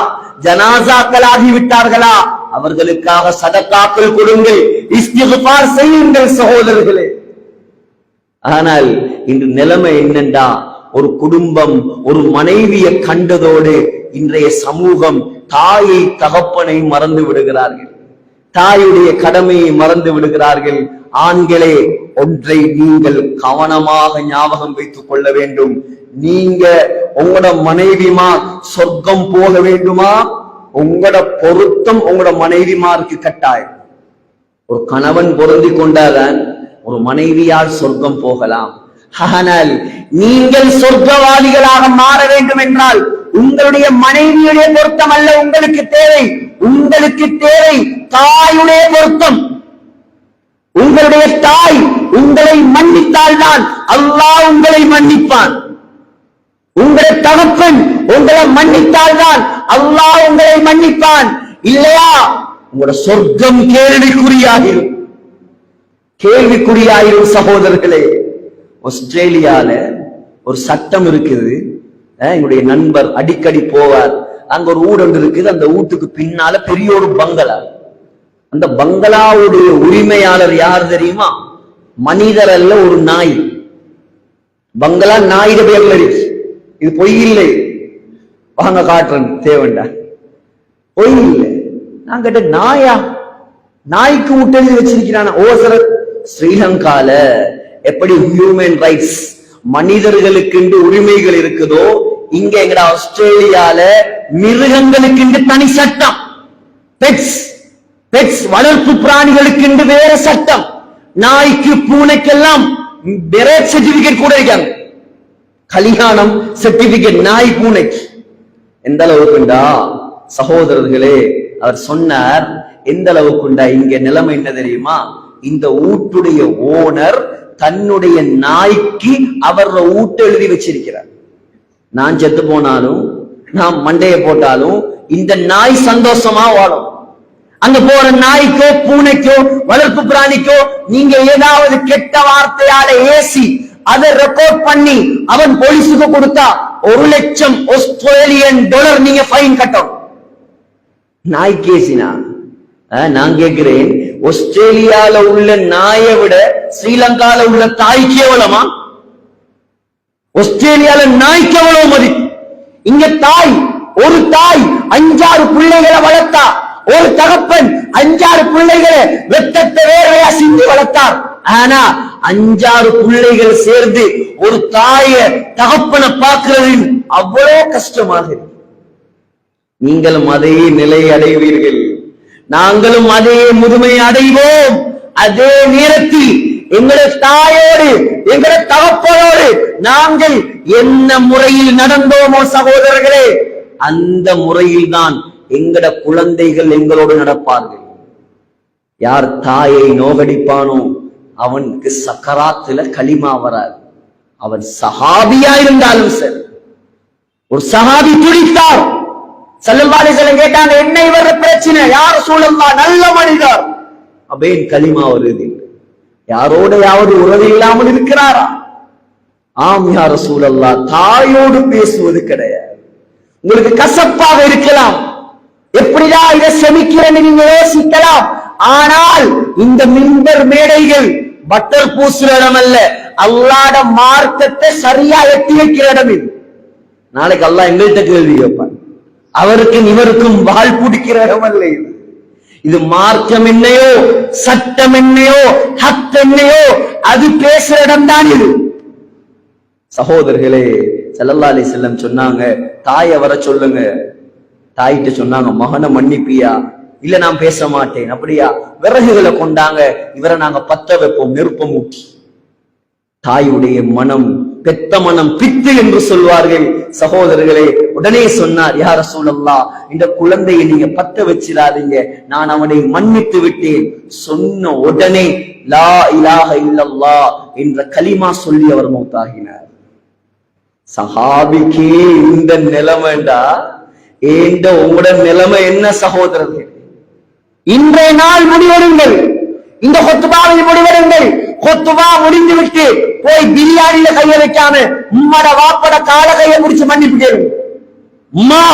ஜனாசாக்களாகி விட்டார்களா? அவர்களுக்காக சதக்காக்கள் கொடுங்கள், இஸ்திக்ஃபார் செய்யுங்கள் சகோதரர்களே. ஆனால் இன்று நிலைமை என்னண்டா, ஒரு குடும்பம் ஒரு மனைவியை கண்டதோடு இன்றைய சமூகம் தாயை தகப்பனை மறந்து விடுகிறார்கள். தாயுடைய கடமையை மறந்து விடுகிறார்கள். ஆண்களே, ஒன்றை நீங்கள் கவனமாக ஞாபகம் வைத்துக் கொள்ள வேண்டும். நீங்க உங்களோட மனைவிமார் சொர்க்கம் போக வேண்டுமா? உங்களோட பொருத்தம் உங்களோட மனைவிமாருக்கு கட்டாயம். ஒரு கணவன் பொருந்தி கொண்டாதான் ஒரு மனைவியால் சொர்க்கம் போகலாம். ஆனால் நீங்கள் சொர்க்கவாதிகளாக மாற வேண்டும் என்றால் உங்களுடைய மனைவியுடைய பொருத்தம் அல்ல உங்களுக்கு தேவை. உங்களுக்கு தேவை தாயுடைய பொருத்தம். உங்களுடைய தாய் உங்களை மன்னித்தால் தான் அல்லாஹ் உங்களை மன்னிப்பான். உங்களை தகப்பன் உங்களை மன்னித்தால் தான் அல்லாஹ் உங்களை மன்னிப்பான். இல்லையா உங்களோட சொர்க்கம் கேள்விக்குறியாகிரும். கேள்விக்குறியாயிரும் சகோதரர்களே. ஆஸ்திரேலியால ஒரு சட்டம் இருக்குது. எங்களுடைய நண்பர் அடிக்கடி போவார். அங்க ஒரு வீடு ஒன்று இருக்குது. அந்த வீட்டுக்கு பின்னால பெரிய ஒரு பங்களா. அந்த பங்களாவுடைய உரிமையாளர் யார் தெரியுமா? மனிதர் அல்ல, ஒரு நாய். பங்களா நாயிட பேர்ல இருக்கு. இது பொய் இல்லை. வாங்க காட்டுறேன், தேவண்டா. பொய் இல்லை. நான் கேட்ட நாயா? நாய்க்கு விட்டு வச்சிருக்கிறான. ஓசர ஸ்ரீலங்கால எப்படி ஹியூமன் ரைட்ஸ் மனிதர்களுக்கு உரிமைகள் இருக்குதோ, இங்க எங்கட ஆஸ்திரேலியால மிருகங்களுக்கு தனி சட்டம். பெட்ஸ் வளர்ப்பு பிராணிகளுக்கு வேற சட்டம். நாய்க்கு பூனைக்கெல்லாம் பெரேட் சர்டிபிகேட் கூட இருக்காங்க. கல்யாணம் சர்டிபிகேட் நாய் பூனைக்கு. எந்த அளவுக்குண்டா சகோதரர்களே, அவர் சொன்னார், எந்த அளவுக்குண்டா இங்க நிலைமை என்ன தெரியுமா? இந்த ஊட்டுடைய ஓனர் தன்னுடைய நாய்க்கு அவர் ஊட்டு எழுதி வச்சிருக்கிறார். நான் செத்து போனாலும் நான் மண்டைய போட்டாலும் இந்த நாய் சந்தோஷமா வாழும். அங்க போற நாய்க்கோ பூனைக்கோ வளர்ப்பு பிராணிக்கோ நீங்க ஏதாவது கெட்ட வார்த்தையால ஏசி அதை ரெக்கார்ட் பண்ணி அவன் போலீஸுக்கு கொடுத்தா 1 லட்சம் ஆஸ்திரேலியன் டாலர் நீங்க ஃபைன் கட்டணும். நாய் கேசினா நான் கேட்கிறேன், ஆஸ்திரேலியால உள்ள நாயை விட ஸ்ரீலங்கால உள்ள தாய்க்கு எவ்வளமா? ஆஸ்திரேலியால நாய்க்கு எவ்வளவு மதிப்பு? இங்க தாய், ஒரு தாய் 5-6 பிள்ளைகளை வளர்த்தா, ஒரு தகப்பன் 5-6 பிள்ளைகளை வெத்தத்தை வேறையா சிந்தி வளர்த்தார். ஆனா 5-6 பிள்ளைகள் சேர்ந்து ஒரு தாய தகப்பனை பார்க்கிறது அவ்வளவு கஷ்டமாக இருக்கு. நீங்களும் அதே நிலை அடைவீர்கள், நாங்களும் அதே முதுமை அடைவோம். அதே நேரத்தில் எங்கள தாயோடு எங்கள தகப்பனோடு நாங்கள் என்ன முறையில் நடந்தோமோ சகோதரர்களே, அந்த முறையில் தான் எங்கட குழந்தைகள் எங்களோடு நடப்பார்கள். யார் தாயை நோகடிப்பானோ அவனுக்கு சக்கராத்துல களிமா வராது. அவன் சஹாபியா இருந்தாலும் சரி. ஒரு சஹாபி துடித்தார். ஸல்லல்லாஹு அலைஹி வஸல்லம் கேட்டாங்க, என்ன இவர பிரச்சனை? யார் ரசூலுல்லாஹ், நல்ல மனிதர், அபேன் களிமா வருது. யாரோடையாவது உறவு இல்லாமல் இருக்கிறாரா? ஆம் யா ரசூலல்லாஹ், தாயோடு பேசுவது கிடையாது. உங்களுக்கு கசப்பாக இருக்கலாம், எப்படிடா இதை செமிக்கிறேன்னு நீங்க யோசிக்கலாம். ஆனால் இந்த மிம்பர் மேடைகள் பட்டர் பூசுற இடம் அல்ல, அல்லாஹ்ட மார்க்கத்தை சரியா எட்டி வைக்கிற இடம் இது. நாளைக்கு அல்லாஹ் எங்கள்கிட்ட கேள்வி கேட்பான். அவருக்கும் இவருக்கும் வால் பிடிக்கிற இடம் அல்ல இது. இது மார்க்கம் என்னையோ சட்டம் என்னையோ ஹக் என்னையோ அது பேசுற இடம் தான் இது. சகோதரர்களே, ஸல்லல்லாஹு அலைஹி வஸல்லம் சொன்னாங்க, தாயை வர சொல்லுங்க. தாயிட்ட சொன்னாங்க, மகனை மன்னிப்பியா? இல்ல நான் பேச மாட்டேன். அப்படியா? விறகுகளை கொண்டாங்க, இவரை நாங்க பத்த வைப்போம், நெருப்ப மூட்டி. தாயுடைய மனம், பெத்த மனம் பித்து என்று சொல்வார்கள். சகோதரர்களே, உடனே சொன்னார், யா ரசூலல்லாஹ், இந்த குழந்தையை நீங்க பத்த வச்சிடாதீங்க, நான் அவனை மன்னித்து விட்டேன். சொன்ன உடனே லா இலாஹ இல்லல்லாஹ் என்ற கலிமா சொல்லி அவர் மௌத்தாகினார். சஹாபிக்கே இந்த நிலைமைண்டா ஏண்ட உங்களோட நிலைமை என்ன சகோதரர்கள்? இன்றைய நாள் முடிவெடுங்கள், இந்த கொத்துபாவில் முடிவெடுங்கள். கொத்துபா முடிந்து விட்டு போய் பிரியாணியில கைய வைக்காம உம்மட வாப்பட கால கைய முடிச்சு மன்னிப்பு கேளுங்க. அம்மா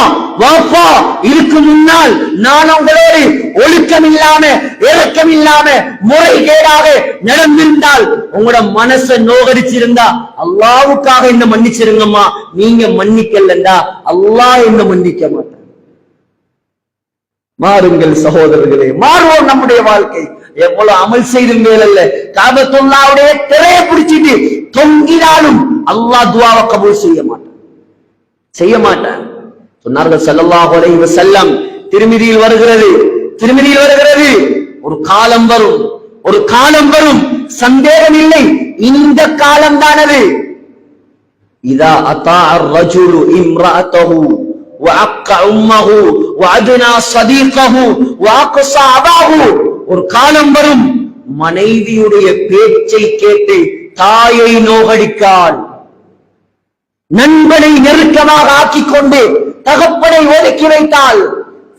வாப்பா இதுக்கு முன்னால் நான் உங்களோடு ஒழுக்கம் இல்லாம இறக்கம் இல்லாம முறைகேடாக நடந்திருந்தால் உங்களோட மனசை நோகடிச்சிருந்தா அல்லாவுக்காக என்ன மன்னிச்சிருங்கம்மா. நீங்க மன்னிக்கலண்டா அல்லாஹ் என்ன மன்னிக்க மாட்டார். மாறுங்கள் சகோதரர்களே, மாறுவோம். நம்முடைய வாழ்க்கை எவ்வளவு அமல் செய்து மேலல்ல, காபத்துல்லாவுடைய திரையை பிடிச்சிட்டு தொங்கினாலும் அல்லாஹ் துஆவை கபூல் செய்ய மாட்டான். சொன்னார்கள் ஸல்லல்லாஹு அலைஹி வஸல்லம், திருமிதியில் வருகிறது, ஒரு காலம் வரும், சந்தேகம் இல்லை, இந்த காலம் தானது. இதா அத்தா அர்-ரஜுலு இம்ரஅத்தஹு வஅக்க உம்மஹு வஅத்னா ஸதீகஹு வஅக்ஸா அபாஹு. ஒரு காலம் வரும், மனைவியுடைய பேச்சை கேட்டு தாயை நோகடிக்காள், நண்பனை நெருக்கமாக ஆக்கிக் கொண்டு தகப்பனை ஒதுக்கி வைத்தாள்.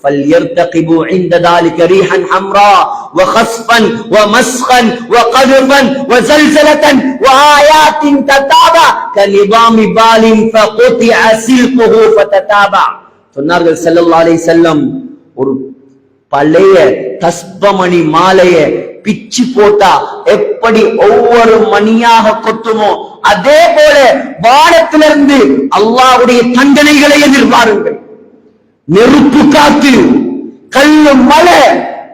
فَلْيَرْتَقِبُوا عِنْدَ ذَلِكَ رِيحًا حَمْرَاءَ وَخَسْفًا وَمَسْخًا وَقَذْفًا وَزَلْزَلَةً وَآيَاتٍ تَتَابَعُ كَنِظَامِ بَالٍ فَقُطِعَ سِلْكُهُ فَتَتَابَعَ. சொன்னார்கள் ஸல்லல்லாஹு அலைஹி வஸல்லம், ஒரு பழைய தஸ்பமணி மாலைய பிச்சு போட்டா எப்படி ஒவ்வொரு மணியாக கொத்துமோ அதே போல வானத்திலிருந்து அல்லாஹ்வுடைய தண்டனைகளை எதிர்பாருங்கள். நெருப்பு காத்து, கல்லு மழை,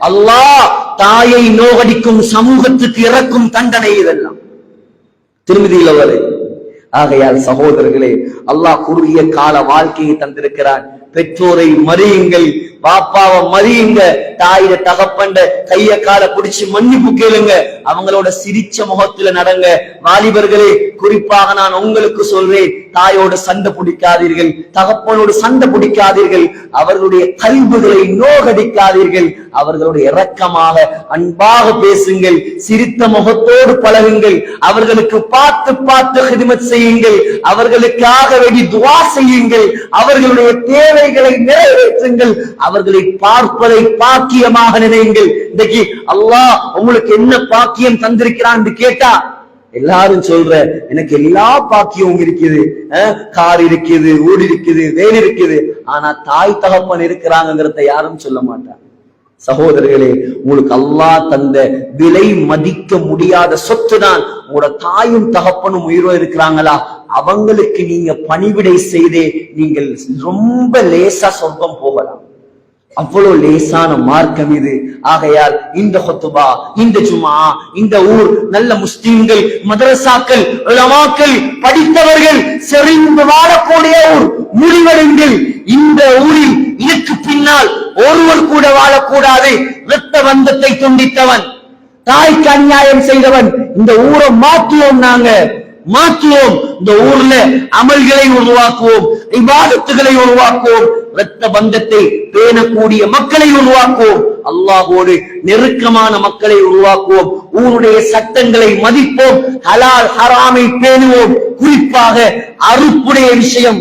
அல்லாஹ் தாயை நோகடிக்கும் சமூகத்துக்கு இறக்கும் தண்டனை இதெல்லாம் திருமதியில் வருது. ஆகையால் சகோதரர்களே, அல்லாஹ் குறுகிய கால வாழ்க்கையை தந்திருக்கிறான். பெற்றோரை மதியுங்கள், பாப்பாவை மதியுங்க, தாயிட தகப்பண்ட கைய கால பிடிச்சு மன்னிப்பு கேளுங்க, அவங்களோட சிரிச்ச முகத்துல நடங்க. வாலிபர்களே, குறிப்பாக நான் உங்களுக்கு சொல்றேன், தாயோடு சண்டை பிடிக்காதீர்கள், தகப்பனோடு சண்டை பிடிக்காதீர்கள், அவர்களுடைய கல்புகளை நோகடிக்காதீர்கள், அவர்களுடைய இரக்கமாக அன்பாக பேசுங்கள், சிரித்த முகத்தோடு பழகுங்கள், அவர்களுக்கு பார்த்து பார்த்து ஹிதமத் செய்யுங்கள், அவர்களுக்காக வேண்டி துஆ செய்யுங்கள், அவர்களுடைய தேவைகளை நிறைவேற்றுங்கள், அவர்களை பார்ப்பதை பாக்கியமாக நினையுங்கள். இன்னைக்கு அல்லாஹ் உங்களுக்கு என்ன பாக்கியம் தந்திருக்கிறான் என்று கேட்டா எல்லாரும் சொல்ற, எனக்கு எல்லா பாக்கியமும் இருக்குது, கார் இருக்குது, ஊடு இருக்குது, வேலை இருக்குது, ஆனா தாய் தகப்பன் இருக்கிறாங்கிறத யாரும் சொல்ல மாட்டாங்க. சகோதரர்களே, உங்களுக்கு அல்லாஹ் தந்த விலை மதிக்க முடியாத சொத்து தான் உங்களோட தாயும் தகப்பனும் உயிரோ இருக்கிறாங்களா, அவங்களுக்கு நீங்க பணிவிடை செய்தே நீங்கள் ரொம்ப லேசா சொர்க்கம் போகலாம். அவ்வளவு லேசான மார்க்கம் இது. ஆகையால் இந்த ஹுத்பா, இந்த ஜும்ஆ, இந்த ஊர் நல்ல முஸ்லிம்கள், மதரசாக்கள், உலமாக்கள், படித்தவர்கள் செறிந்து வாழக்கூடிய ஊர். முடிவெடுங்கள், இந்த ஊரில் இதற்கு பின்னால் ஒருவர் கூட வாழக்கூடாது. இரத்த பந்தத்தை துண்டித்தவன், தாய்க்கு அநியாயம் செய்தவன், இந்த ஊரை மாற்றுவோம், நாங்க மாற்றுவோம். இந்த ஊர்ல அமல்களை உருவாக்குவோம், இபாதத்துகளை உருவாக்குவோம், இரத்த பந்தத்தை பேணக்கூடிய மக்களை உருவாக்குவோம், அல்லாஹ்வோடு நெருக்கமான மக்களை உருவாக்குவோம், ஊருடைய சட்டங்களை மதிப்போம், ஹலால் ஹராமை பேணுவோம். குறிப்பாக அறுப்புடைய விஷயம்,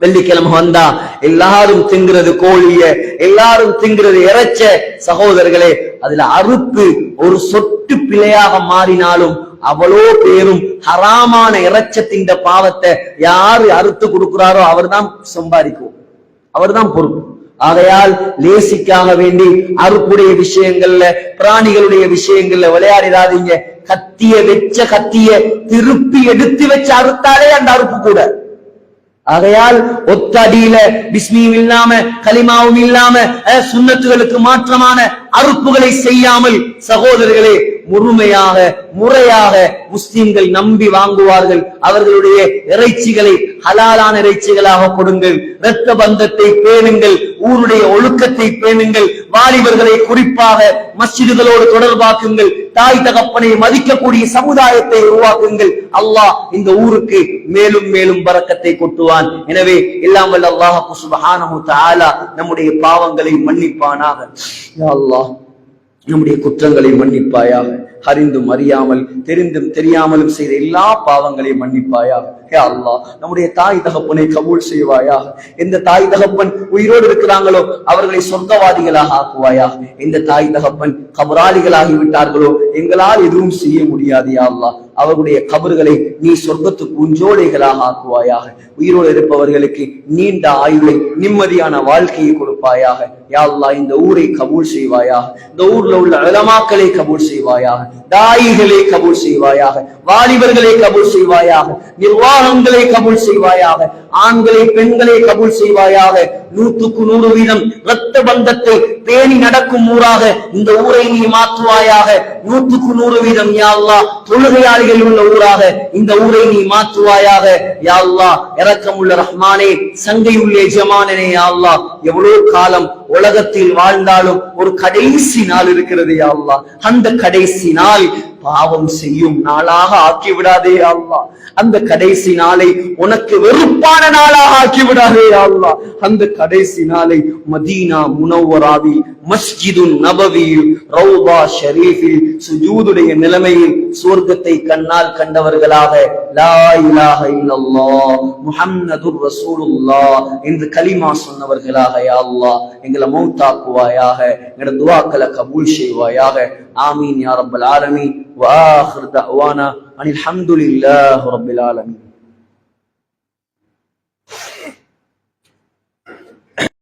வெள்ளிக்கிழமை வந்தா எல்லாரும் திங்கிறது கோழிய, எல்லாரும் திங்கிறது இறைச்ச. சகோதரர்களே, அதுல அறுப்பு ஒரு சொட்டு பிழையாக மாறினாலும் அவ்வளோ பேரும் ஹராமான இறைச்சத்தின் பாவத்தை யாரு அறுத்து கொடுக்கிறாரோ அவர் தான் சம்பாதிக்கும், அவர் தான் பொறுப்பு. ஆகையால் லேசிக்காக வேண்டி அறுப்புடைய விஷயங்கள்ல, பிராணிகளுடைய விஷயங்கள்ல விளையாடிடாதீங்க. வெச்ச கத்திய திருப்பி எடுத்து வச்சு அறுத்தாலே அந்த அறுப்பு கூட. ஆகையால் ஒத்த அடியில பிஸ்மியும் இல்லாம கலிமாவும் இல்லாம சுன்னத்துகளுக்கு மாற்றமான அறுப்புகளை செய்யாமல் சகோதரர்களே முழுமையாக முறையாக முஸ்லிம்கள் நம்பி வாங்குவார்கள். அவர்களுடைய இறைச்சிகளை ஹலாலான இறைச்சிகளாக கொடுங்கள். இரத்த பந்தத்தை பேணுங்கள், ஊருடைய ஒழுக்கத்தை பேணுங்கள். வாலிபர்களை குறிப்பாக மஸ்ஜிதுகளோடு தொடர்பாக்குங்கள். தாய் தகப்பனை மதிக்கக்கூடிய சமுதாயத்தை உருவாக்குங்கள். அல்லாஹ் இந்த ஊருக்கு மேலும் மேலும் பரக்கத்தை கொட்டுவான். எனவே எல்லாம் வல்ல அல்லாஹ் சுப்ஹானஹு தஆலா நம்முடைய பாவங்களை மன்னிப்பானாக. யா அல்லாஹ் நம்முடைய குற்றங்களை மன்னிப்பாயாக. அறிந்தும் அறியாமல் தெரிந்தும் தெரியாமலும் செய்த எல்லா பாவங்களையும் மன்னிப்பாயாக. யா அல்லாஹ் நம்முடைய தாய் தகப்பனை கபூல் செய்வாயாக. எந்த தாய் தகப்பன் உயிரோடு இருக்கிறாங்களோ அவர்களை சொர்க்கவாதிகளாக ஆக்குவாயாக. எந்த தாய் தகப்பன் கபராளிகளாகி விட்டார்களோ எங்களால் எதுவும் செய்ய முடியாது. யா அல்லாஹ் அவர்களுடைய கபர்களை நீ சொர்க்கத்து பூஞ்சோலைகளாக ஆக்குவாயாக. உயிரோடு இருப்பவர்களுக்கு நீண்ட ஆயுளை நிம்மதியான வாழ்க்கையை கொடுப்பாயாக. யா அல்லாஹ் இந்த ஊரை கபூல் செய்வாயாக. இந்த ஊர்ல உள்ள உலமாக்களை கபூல் செய்வாயாக. தாயிகளை கபூல் செய்வாயாக. வாலிபர்களை கபூல் செய்வாயாக. நிர்வாகங்களை கபூல் செய்வாயாக. ஆண்களை பெண்களை கபூல் செய்வாயாக. 100% இரத்த பந்தத்தை பேணி நடக்கும் ஊராக இந்த ஊரை நீ மாற்றுவாயாக. 100% யா அல்லாஹ் தொழுகையாளிகள் உள்ள ஊராக இந்த ஊரை நீ மாற்றுவாயாக. யா அல்லாஹ் இரக்கமுள்ள ரஹ்மானே, சங்கையுள்ள எஜமானனே, யா அல்லாஹ் எவ்வளவு காலம் உலகத்தில் வாழ்ந்தாலும் ஒரு கடைசி நாள் இருக்கிறது. யா அல்லாஹ் அந்த கடைசி நாள் பாவம் செய்யும் நாளாக ஆக்கி விடாதே யா அல்லாஹ். அந்த கடைசி நாளை உனக்கு வெறுப்பான நாளாக ஆக்கி விடாதே யா அல்லாஹ். அந்த கடைசி நாளை மதீனா முனவ்வராவில் மஸ்ஜிதுன் நபவியில் ரௌதா ஷரீஃபில் சுஜூதுடைய நிலைமையில் சொர்க்கத்தை கண்ணால் கண்டவர்களாக லா இலாஹ இல்லல்லாஹ் முஹம்மதுர் ரசூலுல்லாஹ் என்று கலிமா சொன்னவர்களாக யா அல்லாஹ் எங்களை மௌத்தாக்குவாயாக. எங்களோட துஆக்களை கபூல் செய்வாயாக. ஆமீன் யா ரப்பல் ஆலமீன். وآخر دعوانا أن الحمد لله رب العالمين.